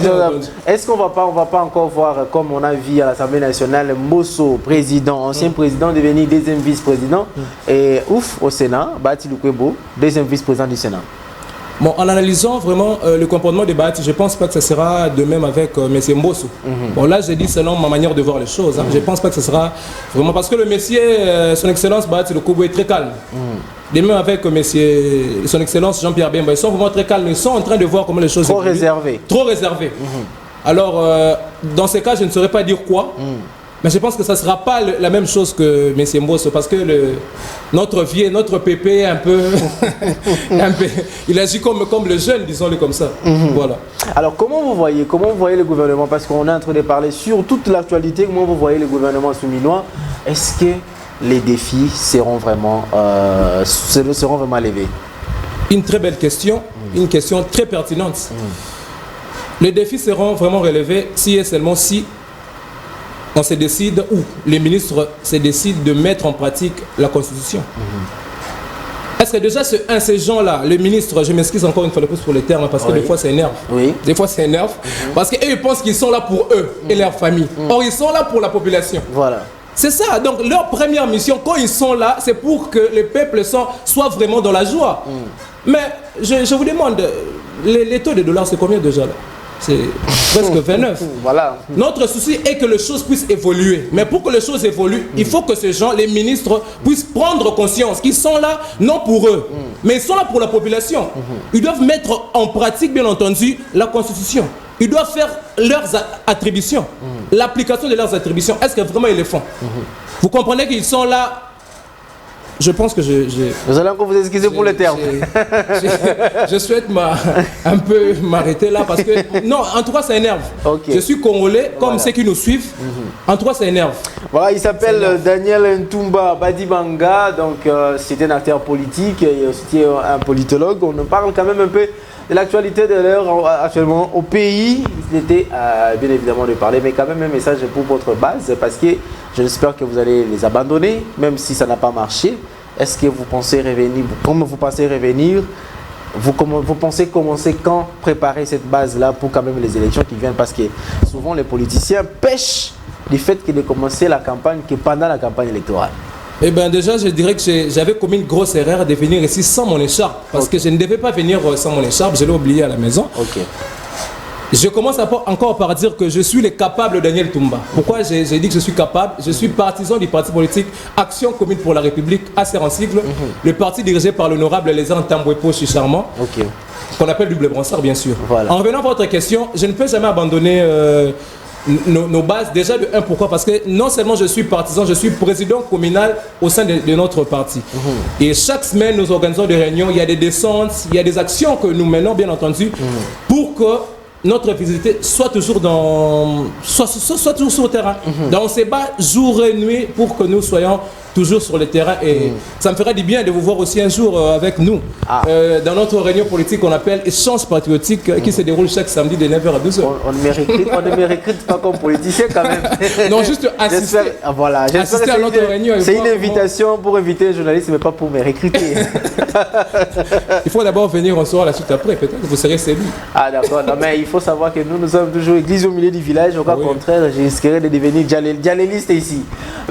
Est-ce qu'on va pas encore voir, comme on a vu à l'Assemblée nationale, Mbosso, président, ancien président, devenir deuxième vice-président, et au Sénat, Bahati Lukwebo, deuxième vice-président du Sénat? Bon, en analysant vraiment le comportement de Bahati, je ne pense pas que ce sera de même avec M. Mbosso. Bon, là, j'ai dit selon ma manière de voir les choses. Je ne pense pas que ce sera vraiment... Parce que le monsieur, son Excellence Bahati Lukwebo est très calme. De même avec son Excellence Jean-Pierre Bemba, ils sont vraiment très calmes. Ils sont en train de voir comment les choses... Trop réservés. Trop réservés. Alors, dans ces cas, je ne saurais pas dire quoi. Mais je pense que ça ne sera pas la même chose que M. Mbosso, parce que notre pépé un peu, il agit comme le jeune, disons-le comme ça. Voilà. Alors comment vous voyez le gouvernement, parce qu'on est en train de parler sur toute l'actualité, comment vous voyez le gouvernement souminois? Est-ce que les défis seront vraiment levés? Une très belle question, une question très pertinente. Les défis seront vraiment relevés si et seulement si on se décide, ou les ministres se décident de mettre en pratique la Constitution. Est-ce que déjà ces gens-là, le ministre, je m'excuse encore une fois de plus pour les termes, parce que des fois ça énerve. Oui. Des fois ça énerve, parce qu'eux ils pensent qu'ils sont là pour eux et leur famille. Or ils sont là pour la population. Voilà. C'est ça, donc leur première mission, quand ils sont là, c'est pour que le peuple soit vraiment dans la joie. Mais je vous demande, les taux de dollars, c'est combien déjà là? C'est presque 29. Voilà. Notre souci est que les choses puissent évoluer. Mais pour que les choses évoluent, il faut que ces gens, les ministres, puissent prendre conscience qu'ils sont là, non pour eux, mais ils sont là pour la population. Ils doivent mettre en pratique, bien entendu, la Constitution. Ils doivent faire leurs attributions, l'application de leurs attributions. Est-ce que vraiment ils le font? Vous comprenez qu'ils sont là? Je pense que Vous allez encore vous excuser pour le terme. Je souhaite un peu m'arrêter là parce que... Non, en tout cas, ça énerve. Okay. Je suis congolais, comme ceux qui nous suivent. En tout cas, ça énerve. Voilà, il s'appelle Daniel Ntumba Badibanga. Donc, c'est un acteur politique et aussi un politologue. On en parle quand même un peu de l'actualité de l'heure actuellement au pays. Il était bien évidemment de parler, mais quand même un message pour votre base parce que j'espère que vous allez les abandonner, même si ça n'a pas marché. Est-ce que vous pensez revenir? Comment vous pensez revenir? Vous pensez commencer quand préparer cette base-là pour quand même les élections qui viennent? Parce que souvent les politiciens pêchent du fait qu'ils aient commencé la campagne que pendant la campagne électorale. Eh bien déjà, je dirais que j'avais commis une grosse erreur de venir ici sans mon écharpe. Parce que je ne devais pas venir sans mon écharpe, je l'ai oublié à la maison. Je commence encore par dire que je suis le capable Daniel Ntumba. Pourquoi j'ai dit que je suis capable? Je suis partisan du parti politique Action Commune pour la République, assez en sigle, le parti dirigé par l'honorable Lézard Tambouepo Chicharmant, qu'on appelle double bransard bien sûr. Voilà. En revenant à votre question, je ne peux jamais abandonner nos bases. Déjà de un, pourquoi? Parce que non seulement je suis partisan, je suis président communal au sein de notre parti. Et chaque semaine, nous organisons des réunions, il y a des descentes, il y a des actions que nous menons bien entendu pour que notre visibilité soit toujours soit toujours sur le terrain. Donc on se bat jour et nuit pour que nous soyons toujours sur le terrain et ça me ferait du bien de vous voir aussi un jour avec nous dans notre réunion politique qu'on appelle échange patriotique qui se déroule chaque samedi de 9h à 12h. On ne me recrute pas comme politicien quand même. Non, juste assister, assister à notre réunion. C'est une invitation pour inviter un journaliste mais pas pour me recruter. Il faut d'abord venir, on saura la suite après, peut-être vous serez séduit. Ah d'accord, non, mais il faut savoir que nous sommes toujours église au milieu du village, au contraire, j'ai risqué de devenir djaléliste ici.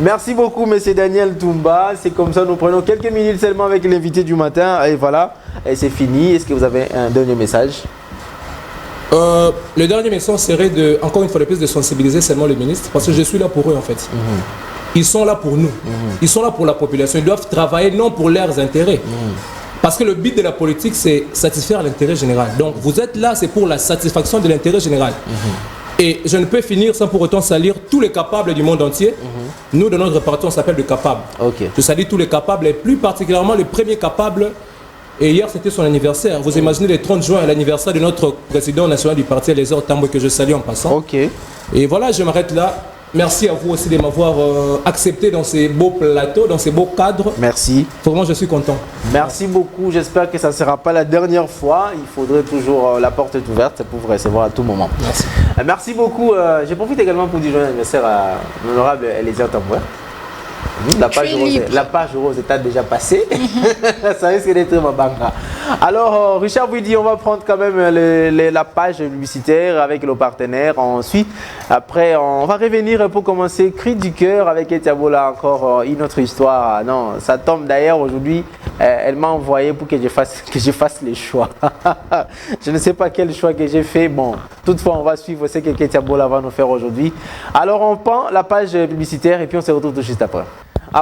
Merci beaucoup monsieur Daniel Ntumba, c'est comme ça, nous prenons quelques minutes seulement avec l'invité du matin et voilà, et c'est fini. Est-ce que vous avez un dernier message? Le dernier message serait encore une fois de plus de sensibiliser seulement le ministre parce que je suis là pour eux en fait. Ils sont là pour nous, ils sont là pour la population, ils doivent travailler non pour leurs intérêts. Parce que le but de la politique, c'est satisfaire l'intérêt général. Donc vous êtes là, c'est pour la satisfaction de l'intérêt général. Et je ne peux finir sans pour autant salir tous les capables du monde entier. Nous, de notre parti, on s'appelle le capable. Je salue tous les capables, et plus particulièrement le premier capable. Et hier, c'était son anniversaire. Vous imaginez le 30 juin, l'anniversaire de notre président national du parti, Lézard Tambouepo, que je salue en passant. Et voilà, je m'arrête là. Merci à vous aussi de m'avoir accepté dans ces beaux plateaux, dans ces beaux cadres. Merci. Vraiment, je suis content. Merci beaucoup. J'espère que ça ne sera pas la dernière fois. Il faudrait toujours, la porte est ouverte pour vous recevoir à tout moment. Merci. Merci beaucoup. Je profite également pour dire joyeux anniversaire à l'honorable Lézard Tambouepo. La page rose est déjà passée. Ça risque d'être ma banque. Alors, Richard vous dit, on va prendre quand même la page publicitaire avec le partenaire. Ensuite, après, on va revenir pour commencer. Cri du cœur avec Etiabola, encore une autre histoire. Non, ça tombe d'ailleurs aujourd'hui. Elle m'a envoyé pour que je fasse les choix. Je ne sais pas quel choix que j'ai fait. Bon, toutefois, on va suivre ce que Etiabola va nous faire aujourd'hui. Alors, on prend la page publicitaire et puis on se retrouve tout juste après.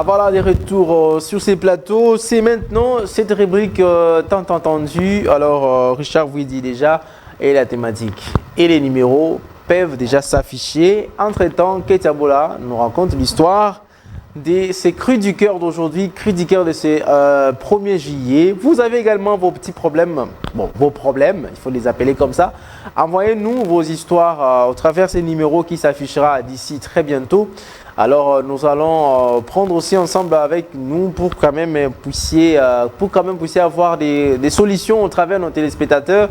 Voilà, des retours sur ces plateaux. C'est maintenant cette rubrique tant entendue. Alors, Richard vous dit déjà, et la thématique et les numéros peuvent déjà s'afficher. Entre-temps, Etiabola nous raconte l'histoire de ces cris du cœur d'aujourd'hui, cris du cœur de ces 1er juillet. Vous avez également vos petits problèmes, vos problèmes, il faut les appeler comme ça. Envoyez-nous vos histoires au travers ces numéros qui s'affichera d'ici très bientôt. Alors nous allons prendre aussi ensemble avec nous pour quand même puissiez avoir des solutions au travers de nos téléspectateurs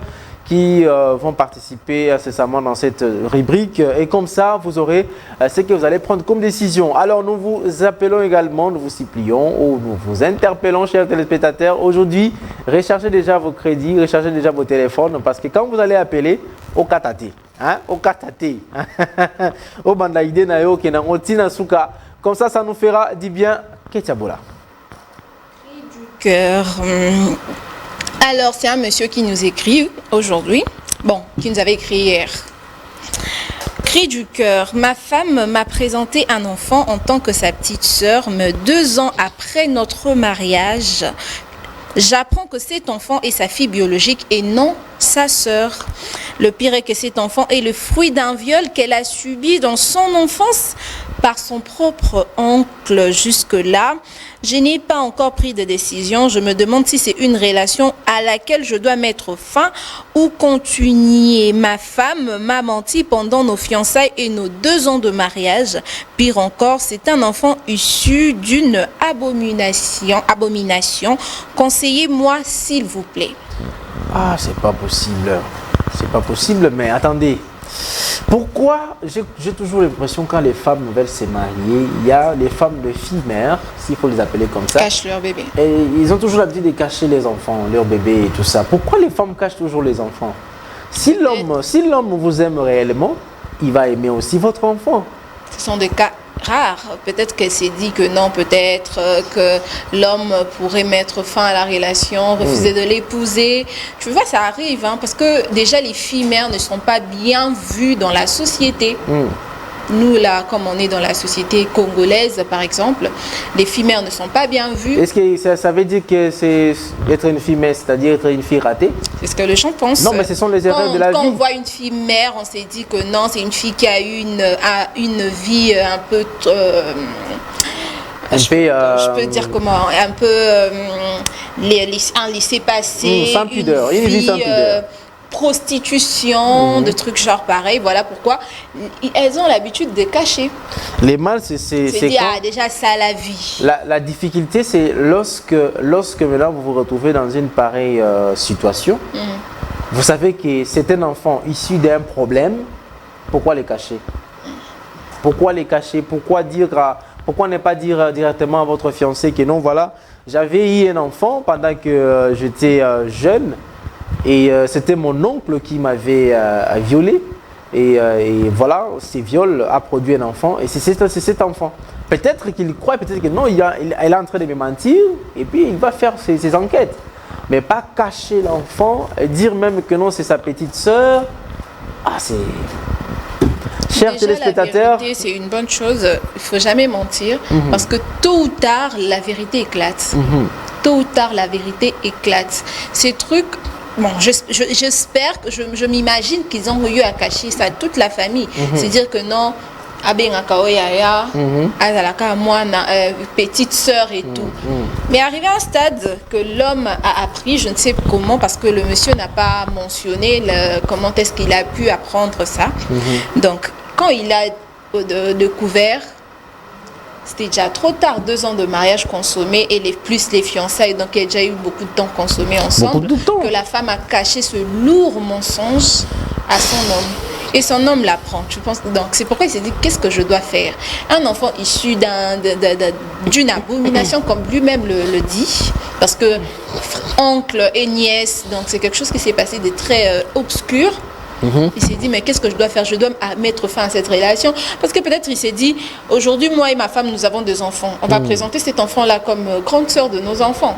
qui vont participer incessamment dans cette rubrique. Et comme ça, vous aurez ce que vous allez prendre comme décision. Alors, nous vous appelons également, nous vous supplions ou nous vous interpellons, chers téléspectateurs. Aujourd'hui, rechargez déjà vos crédits, rechargez déjà vos téléphones parce que quand vous allez appeler, au katate, hein, au katate, au bandaïde nayo kenango tina suka. Comme ça nous fera du bien. Ketiabola. Cri du cœur. Alors, c'est un monsieur qui nous écrit aujourd'hui, qui nous avait écrit hier. Cri du cœur. Ma femme m'a présenté un enfant en tant que sa petite sœur, mais 2 ans après notre mariage, j'apprends que cet enfant est sa fille biologique et non sa sœur. Le pire est que cet enfant est le fruit d'un viol qu'elle a subi dans son enfance par son propre oncle. Jusque-là, je n'ai pas encore pris de décision. Je me demande si c'est une relation à laquelle je dois mettre fin ou continuer. Ma femme m'a menti pendant nos fiançailles et nos 2 ans de mariage. Pire encore, c'est un enfant issu d'une abomination. Conseillez-moi, s'il vous plaît. Ah, c'est pas possible. C'est pas possible, mais attendez. Pourquoi j'ai toujours l'impression quand les femmes veulent se marier, il y a les femmes de filles mères, s'il faut les appeler comme ça. Cachent leur bébé. Et ils ont toujours l'habitude de cacher les enfants, leurs bébés et tout ça. Pourquoi les femmes cachent toujours les enfants? Si l'homme vous aime réellement, il va aimer aussi votre enfant. Ce sont des cas rares. Peut-être qu'elle s'est dit que non, peut-être que l'homme pourrait mettre fin à la relation, refuser de l'épouser. Tu vois, ça arrive, hein, parce que déjà les filles mères ne sont pas bien vues dans la société. Nous, là, comme on est dans la société congolaise, par exemple, les filles mères ne sont pas bien vues. Est-ce que ça veut dire que c'est être une fille mère, c'est-à-dire être une fille ratée? C'est ce que les gens pensent. Non, mais ce sont les erreurs de la vie. Quand on voit une fille mère, on s'est dit que non, c'est une fille qui a eu une vie un peu... je peux dire comment, un peu un laissez-passer, sans pudeur, une vie sans pudeur. Prostitution, de trucs genre pareil. Voilà pourquoi elles ont l'habitude de cacher. Les mâles, c'est déjà ça la vie. La difficulté, c'est lorsque maintenant vous vous retrouvez dans une pareille situation, vous savez que c'est un enfant issu d'un problème. Pourquoi les cacher? Pourquoi les cacher? Pourquoi ne pas dire directement à votre fiancé que non, voilà, j'avais eu un enfant pendant que j'étais jeune. Et c'était mon oncle qui m'avait violé. Et voilà, ce viol a produit un enfant. Et c'est cet enfant. Peut-être qu'il croit, peut-être que non, il est en train de me mentir. Et puis il va faire ses enquêtes. Mais pas cacher l'enfant, dire même que non, c'est sa petite sœur. Ah, c'est... Chers téléspectateurs, la vérité, c'est une bonne chose. Il ne faut jamais mentir. Parce que tôt ou tard, la vérité éclate. Tôt ou tard, la vérité éclate. Ces trucs... Bon, j'espère que je m'imagine qu'ils ont eu à cacher ça à toute la famille. C'est-à-dire que non, petite sœur et tout. Mais arrivé à un stade que l'homme a appris, je ne sais comment, parce que le monsieur n'a pas mentionné comment est-ce qu'il a pu apprendre ça. Donc, quand il a découvert, c'était déjà trop tard, 2 ans de mariage consommé et plus les fiançailles, donc il y a déjà eu beaucoup de temps consommé ensemble, que la femme a caché ce lourd mensonge à son homme. Et son homme l'apprend, je pense. Donc c'est pourquoi il s'est dit, qu'est-ce que je dois faire? Un enfant issu d'une abomination, comme lui-même le dit, parce que oncle et nièce, donc c'est quelque chose qui s'est passé de très obscur. Il s'est dit, mais qu'est-ce que je dois faire? Je dois mettre fin à cette relation. Parce que peut-être il s'est dit, aujourd'hui, moi et ma femme, nous avons 2 enfants. On va présenter cet enfant-là comme grande sœur de nos enfants.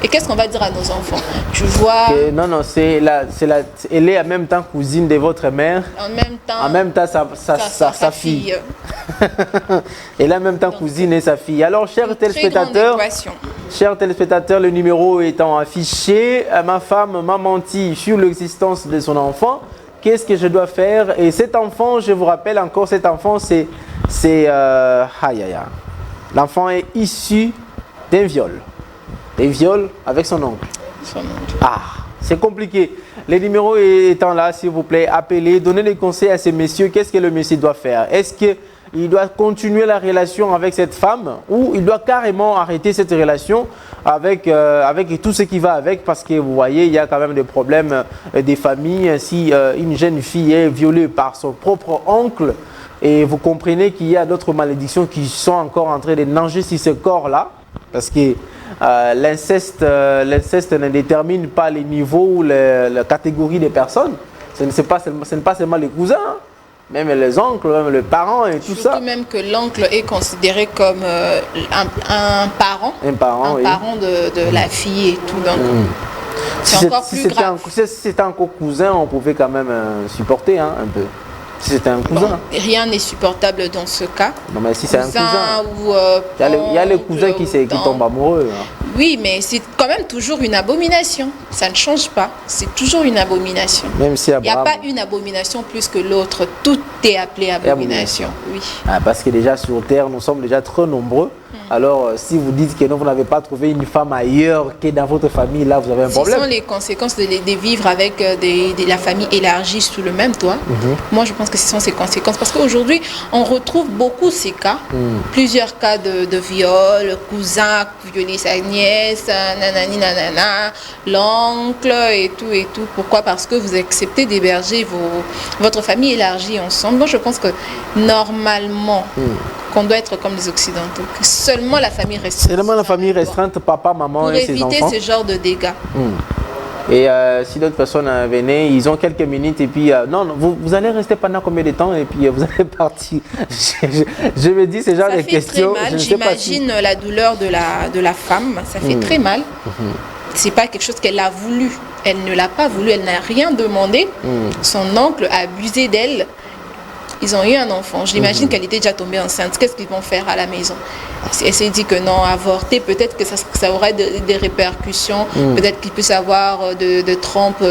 Et qu'est-ce qu'on va dire à nos enfants? Tu vois... Non, elle est en même temps cousine de votre mère. En même temps, sa fille. Elle est en même temps cousine et sa fille. Alors, chers téléspectateurs, le numéro étant affiché, ma femme m'a menti sur l'existence de son enfant. Qu'est-ce que je dois faire? Et cet enfant, je vous rappelle encore, cet enfant, l'enfant est issu d'un viol. Un viol avec son oncle. Ah, c'est compliqué. Les numéros étant là, s'il vous plaît, appelez, donnez des conseils à ces messieurs. Qu'est-ce que le monsieur doit faire? Est-ce que il doit continuer la relation avec cette femme ou il doit carrément arrêter cette relation avec tout ce qui va avec, parce que vous voyez, il y a quand même des problèmes des familles. Si une jeune fille est violée par son propre oncle, et vous comprenez qu'il y a d'autres malédictions qui sont encore en train de nager sur ce corps-là, parce que l'inceste ne détermine pas les niveaux ou la catégorie des personnes. Ce n'est pas seulement les cousins, hein. Même les oncles, même les parents et tout ça. Surtout même que l'oncle est considéré comme un parent. Un parent, oui. Parent de la fille et tout. Donc, c'est encore plus grave. Si c'était encore cousin, on pouvait quand même supporter un peu. Si c'était un cousin. Bon, rien n'est supportable dans ce cas. Non, mais si c'est un cousin. Ou, il y a les cousins qui tombent amoureux. Hein. Oui, mais c'est quand même toujours une abomination. Ça ne change pas. C'est toujours une abomination. Même si il n'y a pas une abomination plus que l'autre. Tout est appelé abomination. Oui. Ah, parce que déjà sur Terre, nous sommes déjà trop nombreux. Alors, si vous dites que non, vous n'avez pas trouvé une femme ailleurs que dans votre famille, là, vous avez un problème. Ce sont les conséquences de vivre avec la famille élargie sous le même toit. Moi, je pense que ce sont ces conséquences. Parce qu'aujourd'hui, on retrouve beaucoup ces cas. Plusieurs cas de viol, cousin violer sa nièce, nanani, nanana, l'oncle et tout. Pourquoi? Parce que vous acceptez d'héberger votre famille élargie ensemble. Moi, je pense que normalement, qu'on doit être comme les Occidentaux, que seulement la famille restreinte. Seulement la famille restreinte, papa, maman et ses enfants. Pour éviter ce genre de dégâts. Et si d'autres personnes venaient, ils ont quelques minutes et puis non, vous allez rester pendant combien de temps et puis vous allez partir. Je me dis ce genre de questions. Ça fait très mal. J'imagine la douleur de la femme. Ça fait très mal. C'est pas quelque chose qu'elle a voulu. Elle ne l'a pas voulu. Elle n'a rien demandé. Son oncle a abusé d'elle. Ils ont eu un enfant. J'imagine qu'elle était déjà tombée enceinte. Qu'est-ce qu'ils vont faire à la maison? Elle s'est dit que non, avorter, peut-être que ça aurait des répercussions. Peut-être qu'il puisse avoir de trompes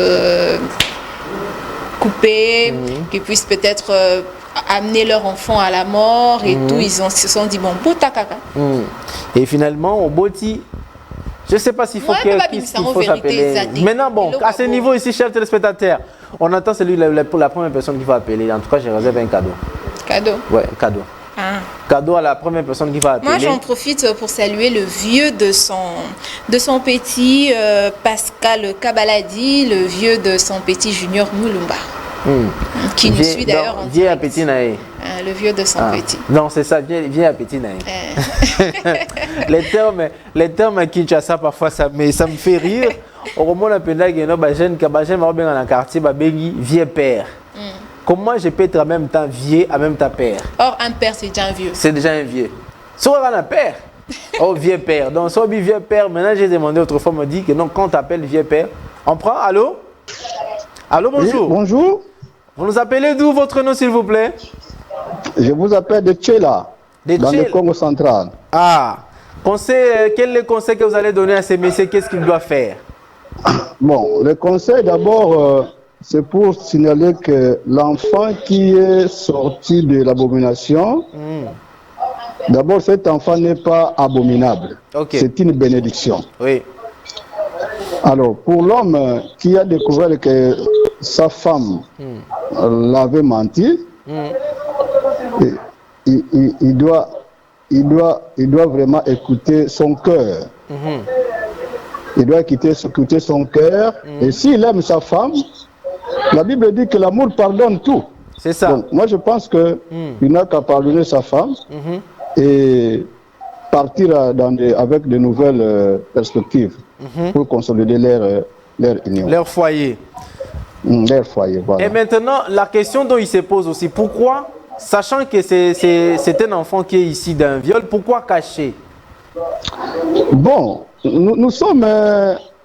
coupées, qu'ils puissent peut-être amener leur enfant à la mort et tout. Ils se sont dit, bon, bota caca. Et finalement, au Boti, je ne sais pas s'il faut qu'il faut s'appeler. Maintenant, bon, à ce niveau ici, chers téléspectateurs, on attend celui pour la première personne qui va appeler. En tout cas, j'ai réservé un cadeau. Cadeau? Ouais, un cadeau. Cadeau à la première personne qui va appeler. Moi, j'en profite pour saluer le vieux de son petit Pascal Kabaladi, le vieux de son petit Junior Moulumba. Qui nous suit d'ailleurs en viens à Petit Naé. Le vieux de son petit. Non, c'est ça, viens à Petit Naé. Les termes à Kinshasa, parfois, ça me fait rire. Au moment où on a jeune qui va bien dans le quartier, vieux père. Comment je peux être en même temps vieux, en même temps père? Or, un père, c'est déjà un vieux. C'est déjà un vieux. Soit on a un père. Oh, vieux père. Donc, soit vieux père, maintenant j'ai demandé autrefois, on me dit que non, quand on t'appelle vieux père, on prend, allô? Allô, bonjour. Oui, bonjour. Vous nous appelez d'où votre nom, s'il vous plaît? Je vous appelle de Tchela, dans le Congo central. Ah, quel est le conseil que vous allez donner à ces messieurs? Qu'est-ce qu'ils doivent faire? Bon, le conseil d'abord, c'est pour signaler que l'enfant qui est sorti de l'abomination, d'abord cet enfant n'est pas abominable. C'est une bénédiction. Oui. Alors, pour l'homme qui a découvert que sa femme l'avait menti, il doit vraiment écouter son cœur. Il doit écouter son cœur. Et s'il aime sa femme, la Bible dit que l'amour pardonne tout. C'est ça. Donc, moi, je pense qu'il n'a qu'à pardonner sa femme et partir avec de nouvelles perspectives pour consolider leur union. Leur foyer. Leur foyer, voilà. Et maintenant, la question dont il se pose aussi, pourquoi, sachant que c'est un enfant qui est ici d'un viol, pourquoi cacher? Bon, nous sommes...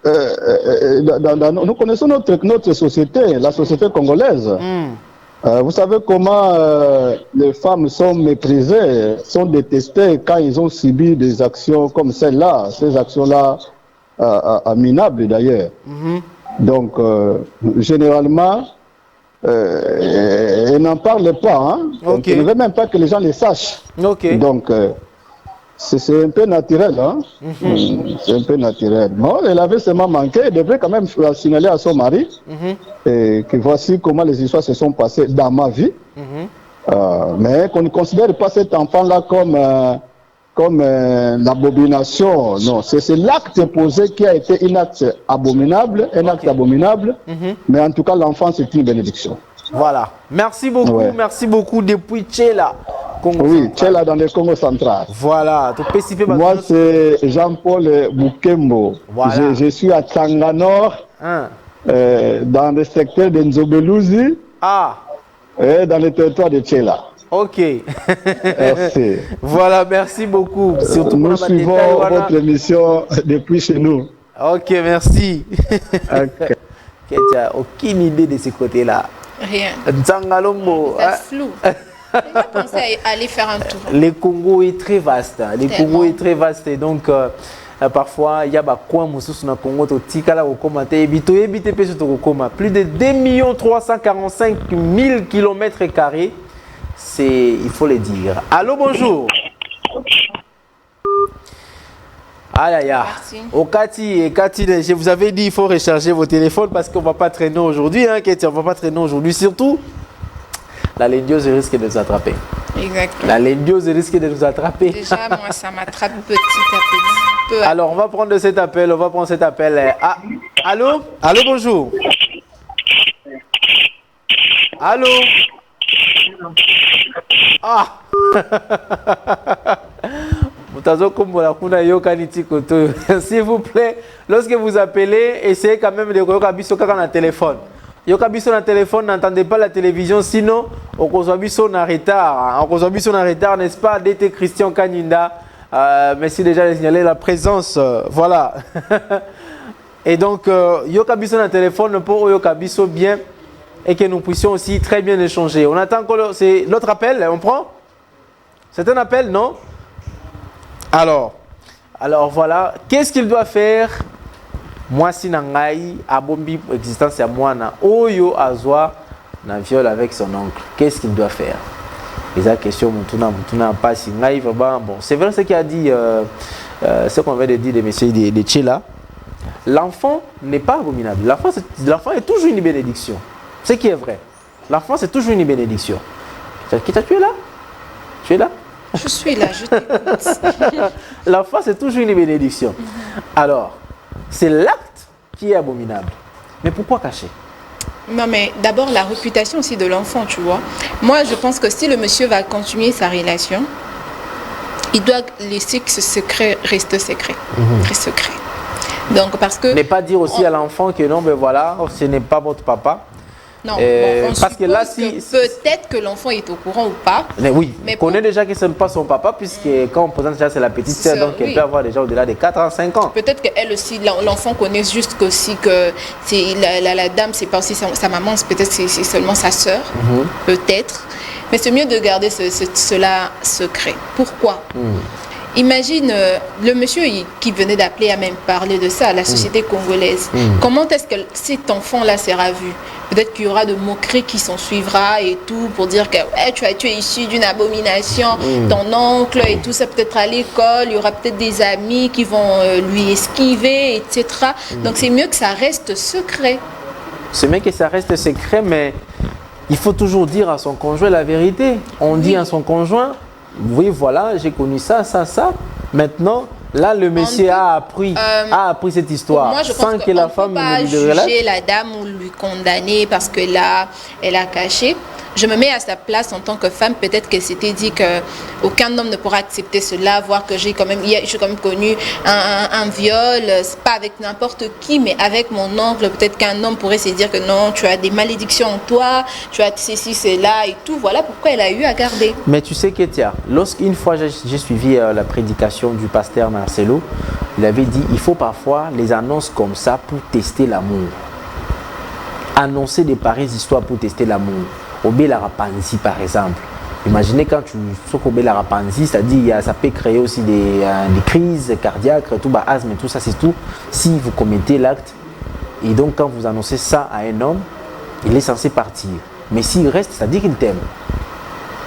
nous connaissons notre société, la société congolaise. Vous savez comment les femmes sont méprisées, sont détestées quand ils ont subi des actions comme celle-là, ces actions-là minables d'ailleurs. Donc, généralement, elles n'en parlent pas. Hein? Donc, ils ne veulent même pas que les gens les sachent. Donc, c'est un peu naturel. Hein? C'est un peu naturel. Bon, elle avait seulement manqué. Elle devrait quand même signaler à son mari et que voici comment les histoires se sont passées dans ma vie. Mais qu'on ne considère pas cet enfant-là comme l'abomination. Non, c'est l'acte posé qui a été un acte abominable, mais en tout cas, l'enfant, c'est une bénédiction. Voilà. Merci beaucoup depuis Tchela. Oui, Tchela dans le Congo central. Voilà. Moi, c'est Jean-Paul Boukembo. Voilà. Je suis à Tsanganor, dans le secteur de Nzobelouzi, et dans le territoire de Tchela. Ok. Merci. Voilà, merci beaucoup. Surtout nous suivons votre émission depuis chez nous. Ok, merci. Okay. Tu n'as aucune idée de ce côté-là. Rien. Nzangalombo. C'est flou. Je vais penser à aller faire un tour. Le Congo est très vaste. Le Congo est très vaste. Et donc, parfois, il y a des coins dans le Congo qui plus de 2 345 000 km². Il faut le dire. Allô, bonjour. Aïe, aïe. Cathy, je vous avais dit il faut recharger vos téléphones parce qu'on ne va pas traîner aujourd'hui. Hein, on ne va pas traîner aujourd'hui. Surtout, la lendiose risque de nous attraper. Exactement. La lendiose risque de nous attraper. Déjà, moi, ça m'attrape petit à petit. Alors, on va prendre cet appel. Allô? Allô, bonjour. Allô? S'il vous plaît, lorsque vous appelez, essayez quand même de regarder sur le téléphone. Yokabiso na téléphone, n'entendez pas la télévision, sinon on consomme en retard. On consomme en retard, n'est-ce pas? DT Christian Kaninda, merci déjà de signaler la présence. Voilà. Et donc, Yokabiso na téléphone pour Yokabiso bien et que nous puissions aussi très bien échanger. On attend que c'est l'autre appel, on prend? C'est un appel, non? Alors voilà, qu'est-ce qu'il doit faire? Moi, si nangai abombi existence à moi na oyo azwa na viol avec son oncle, qu'est-ce qu'il doit faire? Et la question mutuna pas si ngai vraiment bon. C'est vrai ce qu'il a dit, ce qu'on vient de dire de monsieur de Tchela. L'enfant n'est pas abominable. L'enfant est toujours une bénédiction. Ce qui est vrai. L'enfant c'est toujours une bénédiction. Qui t'a tué là? Tu es là? Je suis là, je t'écoute. L'enfant c'est toujours une bénédiction. Alors, c'est l'acte qui est abominable. Mais pourquoi cacher? Non, mais d'abord la réputation aussi de l'enfant, tu vois. Moi, je pense que si le monsieur va continuer sa relation, il doit laisser que ce secret reste secret. Reste secret. Donc, parce que... Ne pas dire aussi à l'enfant que non, mais voilà, ce n'est pas votre papa. Non, bon, parce que là, si peut-être que l'enfant est au courant ou pas. Mais oui, mais on connaît déjà que ce n'est pas son papa, puisque quand on présente déjà, c'est la petite sœur, donc elle peut avoir déjà au-delà de 4 ans, 5 ans. Peut-être qu'elle aussi, l'enfant connaît juste aussi que la dame, c'est pas aussi sa maman, peut-être c'est seulement sa sœur, peut-être. Mais c'est mieux de garder cela secret. Pourquoi? Imagine le monsieur qui venait d'appeler a même parlé de ça, la société congolaise. Comment est-ce que cet enfant-là sera vu? Peut-être qu'il y aura de moqueries qui s'en suivra et tout pour dire que hey, tu es issu d'une abomination, ton oncle et tout ça, peut-être à l'école, il y aura peut-être des amis qui vont lui esquiver, etc. Donc c'est mieux que ça reste secret. C'est mieux que ça reste secret, mais il faut toujours dire à son conjoint la vérité. On dit à son conjoint, oui voilà, j'ai connu ça, ça, ça. Maintenant, là, le monsieur a appris cette histoire. Moi, je sans pense que la femme ne peut pas juger la dame ou lui condamner parce que là, elle a caché. Je me mets à sa place en tant que femme. Peut-être qu'elle s'était dit qu'aucun homme ne pourra accepter cela, voir que j'ai quand même connu un viol, pas avec n'importe qui, mais avec mon oncle. Peut-être qu'un homme pourrait se dire que non, tu as des malédictions en toi, tu as ceci, cela et tout. Voilà pourquoi elle a eu à garder. Mais tu sais, Ketia, lorsqu'une fois j'ai suivi la prédication du pasteur Marcelo, il avait dit il faut parfois les annonces comme ça pour tester l'amour. Annoncer des pareilles histoires pour tester l'amour. Au Bélarapanzi, par exemple. Imaginez quand tu sors au Bélarapanzi, c'est-à-dire ça peut créer aussi des crises cardiaques, tout, asthme et tout ça, c'est tout. Si vous commettez l'acte, et donc quand vous annoncez ça à un homme, il est censé partir. Mais s'il reste, ça dit qu'il t'aime.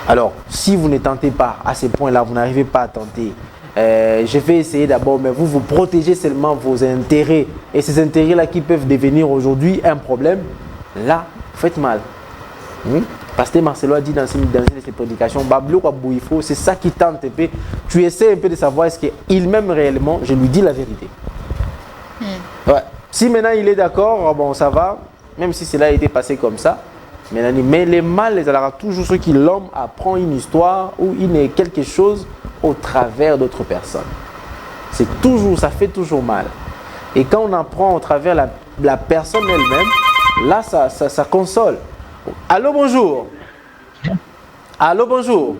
Alors, si vous ne tentez pas à ce point-là, vous n'arrivez pas à tenter, je vais essayer d'abord, mais vous protégez seulement vos intérêts. Et ces intérêts-là qui peuvent devenir aujourd'hui un problème, là, vous faites mal. Pasteur Marcelo a dit dans une de ses prédications, c'est ça qui tente un peu. Tu essaies un peu de savoir est-ce qu'il m'aime réellement, je lui dis la vérité. Ouais. Si maintenant il est d'accord, bon ça va, même si cela a été passé comme ça. Mais les mal, les alara toujours ceux qui l'homme apprend une histoire ou il est quelque chose au travers d'autres personnes. C'est toujours, ça fait toujours mal. Et quand on apprend au travers la personne elle-même, là ça console. Allô, bonjour. Allô, bonjour.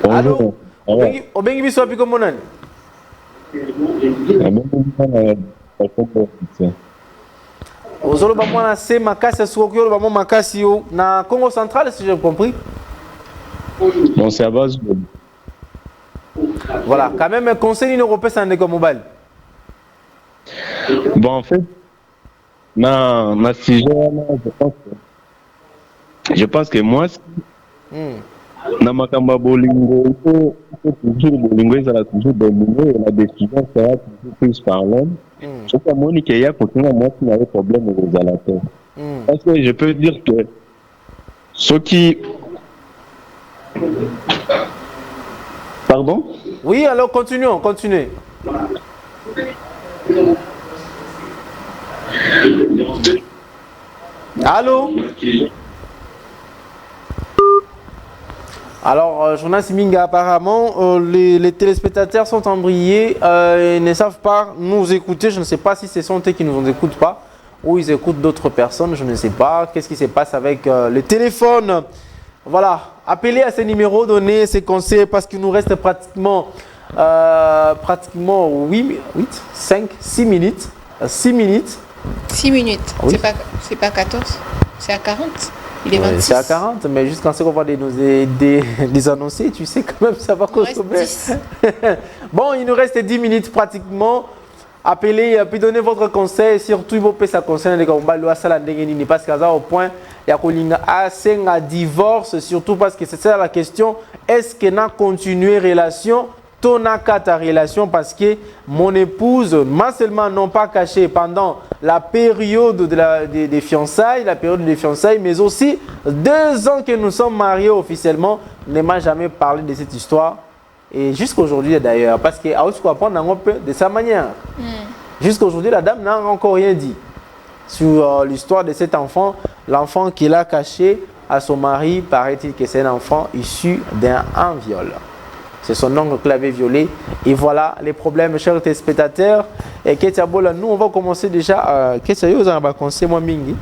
Allô. Obengi biso api comme monani. Ozolo ba mwana se makasi sokyo ba mwana makasi yo na Congo central si j'ai compris. Bon c'est à base. Voilà, quand même un conseil européen c'est un mobile. Bon en fait ma sujet je pense que moi na makamba bolingo il faut toujours bolingo ezala toujours dominé et la décision sera toujours prise par l'homme. Je crois Monique il y a continué moi qui n'avait problème aux alateurs. Parce que je peux dire que ceux qui pardon? Oui, alors continuons. Allô? Alors, Jonas Minga, apparemment, les téléspectateurs sont embrayés et ne savent pas nous écouter. Je ne sais pas si ce sont eux qui ne nous écoutent pas ou ils écoutent d'autres personnes. Je ne sais pas. Qu'est-ce qui se passe avec le téléphone? Voilà. Appelez à ces numéros, donnez ces conseils parce qu'il nous reste pratiquement 6 minutes. 6 minutes. 6 minutes. Oui. C'est pas 14. C'est à 40. Il est 26. C'est à 40, mais jusqu'à ce qu'on va des annoncer, tu sais quand même ça va consommer. Bon, il nous reste 10 minutes pratiquement. Appelez, puis donnez votre conseil, surtout il faut payer sa conseil de combat parce qu'à au point il y a un divorce, surtout parce que c'est ça la question, est-ce que n'a continué relation ta relation parce que mon épouse m'a seulement non pas caché pendant la période des fiançailles, mais aussi 2 ans que nous sommes mariés officiellement, ne m'a jamais parlé de cette histoire. Et jusqu'à aujourd'hui d'ailleurs, parce que à apprendre un peu de sa manière. Jusqu'à aujourd'hui, la dame n'a encore rien dit sur l'histoire de cet enfant, l'enfant qu'il a caché à son mari, paraît-il que c'est un enfant issu d'un viol. C'est son oncle qui l'avait violé. Et voilà les problèmes, chers téléspectateurs. Et nous, on va commencer déjà. Qu'est-ce que vous avez conseillé, moi, Mingi?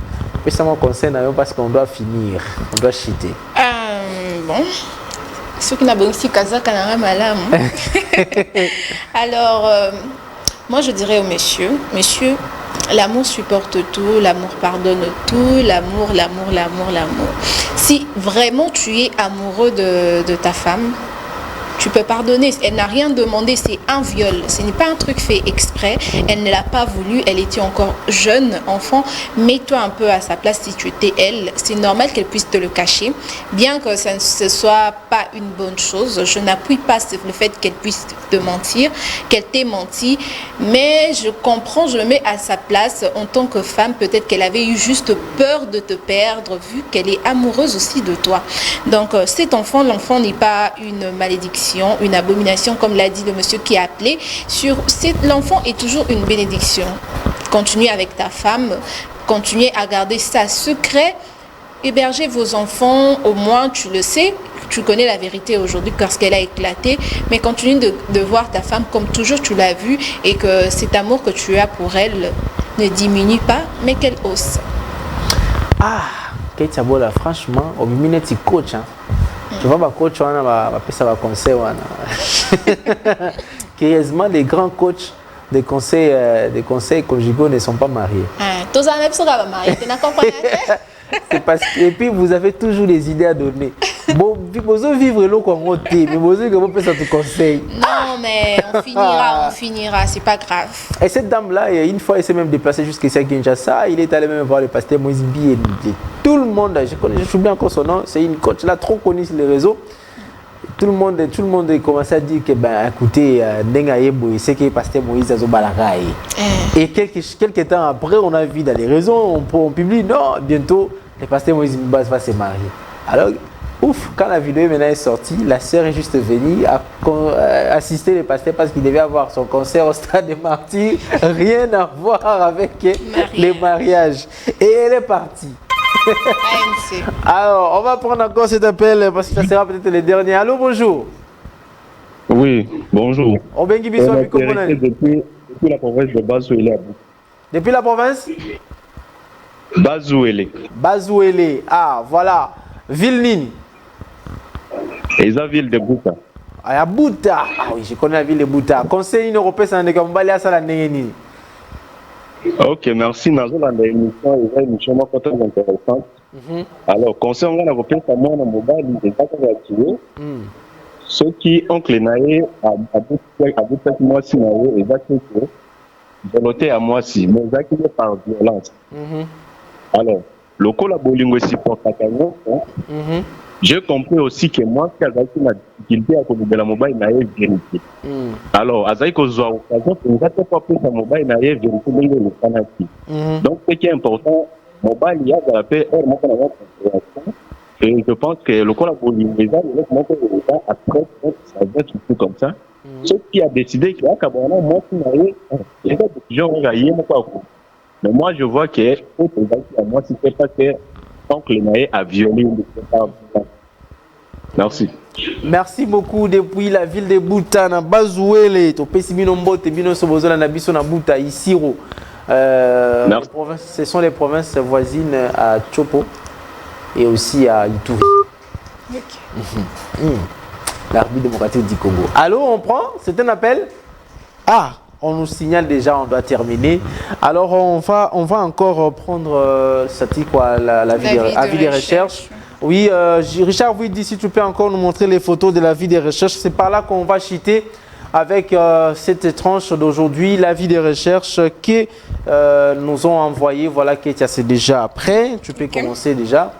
Mais ça m'a conseillé parce qu'on doit finir. On doit cheater. Bon. Ceux qui n'ont pas ici, Kazak, alors, moi, je dirais au monsieur, l'amour supporte tout, l'amour pardonne tout, l'amour. Si vraiment tu es amoureux de ta femme, tu peux pardonner. Elle n'a rien demandé, c'est un viol. Ce n'est pas un truc fait exprès. Elle ne l'a pas voulu. Elle était encore jeune, enfant. Mets-toi un peu à sa place si tu étais elle. C'est normal qu'elle puisse te le cacher. Bien que ça ne soit pas une bonne chose. Je n'appuie pas le fait qu'elle puisse te mentir, qu'elle t'ait menti. Mais je comprends, je me mets à sa place en tant que femme. Peut-être qu'elle avait eu juste peur de te perdre vu qu'elle est amoureuse aussi de toi. Donc cet enfant, l'enfant n'est pas une malédiction, une abomination, comme l'a dit le monsieur qui a appelé. L'enfant est toujours une bénédiction. Continuez avec ta femme, continuez à garder ça secret, hébergez vos enfants, au moins tu le sais, tu connais la vérité aujourd'hui parce qu'elle a éclaté, mais continue de voir ta femme comme toujours tu l'as vue et que cet amour que tu as pour elle ne diminue pas, mais qu'elle hausse. Ah, Kate Sabola, franchement, au minute c'est coach, hein. Tu vois, ma coach, on va ça va conseil, curieusement, les grands coachs des conseils conjugaux ne sont pas mariés. Tous les gens sont mariés, tu n'as compris. C'est parce que, et puis vous avez toujours des idées à donner. Bon, vous vivre l'eau comme on dit, mais vous avez que ça te conseille. Non, mais on finira, c'est pas grave. Et cette dame-là, une fois, elle s'est même déplacée jusqu'à Kinshasa. Il est allé même voir le pasteur Moïse Bié. Tout le monde, je suis bien encore son nom, c'est une coach là trop connue sur les réseaux. Tout le monde commençait à dire que, ben, écoutez, c'est que le pasteur Moïse Azobalagaï. Et quelques temps après, on a vu dans les réseaux, on publie, non, bientôt, le pasteur Moïse Mbaz va se marier. Alors, ouf, quand la vidéo maintenant est sortie, la sœur est juste venue assister le pasteur parce qu'il devait avoir son concert au Stade des Martyrs. Rien à voir avec les mariages. Et elle est partie. Alors, on va prendre encore cet appel parce que ça sera peut-être le dernier. Allô, bonjour. Oui, bonjour. On vient depuis la province de Bazouélé. Depuis la province Bazouélé. Bazouélé. Ah, voilà. Ville Nini. Et la ville de Bouta. Ah, ya Bouta. Ah oui, je connais la ville de Bouta. Conseil européen, c'est un comme Balia Salaneni. Ok, merci. Nous avons une émission très intéressante. Alors, concernant l'Européen, c'est moi, dans mon mobile, il est pas activé. Ceux qui ont clénaé à bout de mois, si nous et volonté à moi, si, mais activé par violence. Alors, le collaboring aussi pour Takano, j'ai compris aussi que moi, qui a une difficulté à connaître la mobile, n'a vérité. Alors, à Zaïko Zoa, occasion, pour ne pas plus la mobile, n'a vérité, le fanatique. Donc, ce qui est important, mobile, il y a de la paix, et je pense que le collaboring, les gens, après, ça va être tout comme ça. Ce qui a décidé qu'il y a qu'à moi, qui n'a il y a des gens qui ont pas. Mais moi, je vois que, moi, si c'est pas que oncle Naé a violé une. Merci. Merci beaucoup depuis la ville de Bouta, na Bazouélé, to Pessimino Mbote, Bino Sobozola, na Biso na Bouta, Isiro. Ce sont les provinces voisines à Chopo et aussi à Ituri. La République démocratique du Congo. Allô, on prend? C'est un appel? Ah, on nous signale déjà, on doit terminer. Alors, on va encore prendre la vie des recherches. Oui, Richard, vous dites si tu peux encore nous montrer les photos de la vie des recherches. C'est par là qu'on va chuter avec cette tranche d'aujourd'hui, la vie des recherches que nous ont envoyé. Voilà, Ketia, c'est déjà prêt. Tu peux commencer déjà.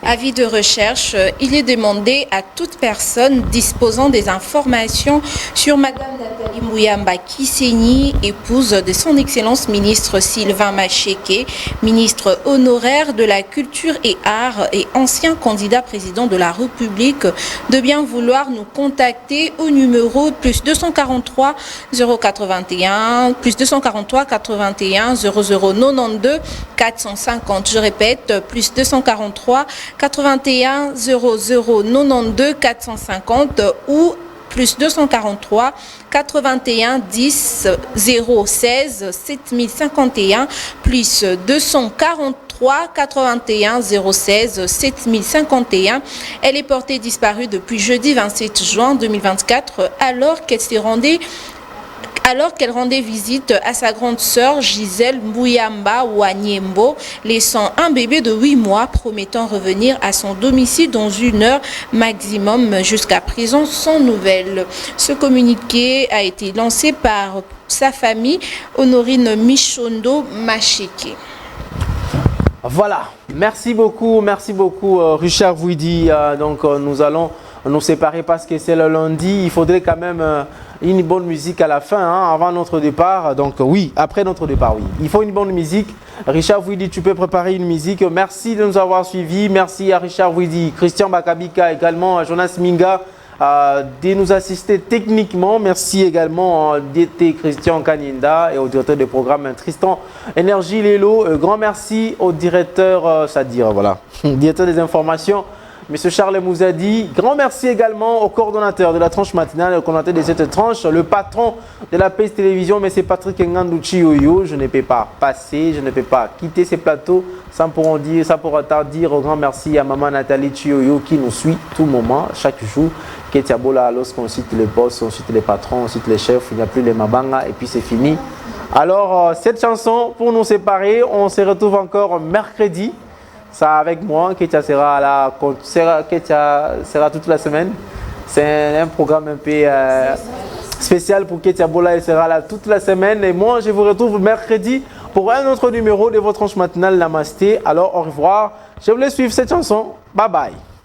Avis de recherche, il est demandé à toute personne disposant des informations sur Madame Nathalie Mouyamba Kisenyi, épouse de son Excellence ministre Sylvain Macheke, ministre honoraire de la Culture et Arts et ancien candidat président de la République, de bien vouloir nous contacter au numéro plus 243 081 plus 243 81 0092 450. Je répète, plus 243 81 0092 450 ou plus 243 81 10 016 7051 plus 243 81 016 7051. Elle est portée disparue depuis jeudi 27 juin 2024 alors qu'elle rendait visite à sa grande sœur Gisèle Mouyamba Wanyembo, laissant un bébé de 8 mois, promettant revenir à son domicile dans 1 heure maximum. Jusqu'à présent, sans nouvelles. Ce communiqué a été lancé par sa famille, Honorine Michondo Macheke. Voilà, merci beaucoup Richard Vouidi. Donc nous allons nous séparer parce que c'est le lundi. Il faudrait quand même une bonne musique à la fin, avant notre départ. Donc oui, après notre départ, oui. Il faut une bonne musique. Richard Vouidi, tu peux préparer une musique. Merci de nous avoir suivis. Merci à Richard Vouidi, Christian Bakabika, également à Jonas Minga de nous assister techniquement. Merci également à DT Christian Kaninda et au directeur des programmes Tristan Énergie Lelo. Grand merci au directeur, directeur des informations, Monsieur Charles Mouzadi. Grand merci également au coordonnateur de la tranche matinale, le coordonnateur de cette tranche, le patron de la PS Télévision, M. Patrick Ngandouchi Oyo. Je ne peux pas passer, je ne peux pas quitter ces plateaux sans pour dire un grand merci à Maman Nathalie Chioyo qui nous suit tout moment, chaque jour. Ketiabola, lorsqu'on cite les boss, on cite les patrons, on cite les chefs, il n'y a plus les mabanga et puis c'est fini. Alors, cette chanson, pour nous séparer, on se retrouve encore mercredi. Ça avec moi, Ketia sera toute la semaine. C'est un programme un peu spécial pour Ketia Bola, elle sera là toute la semaine. Et moi, je vous retrouve mercredi pour un autre numéro de votre tranche matinale Namasté. Alors, au revoir. Je voulais suivre cette chanson. Bye bye.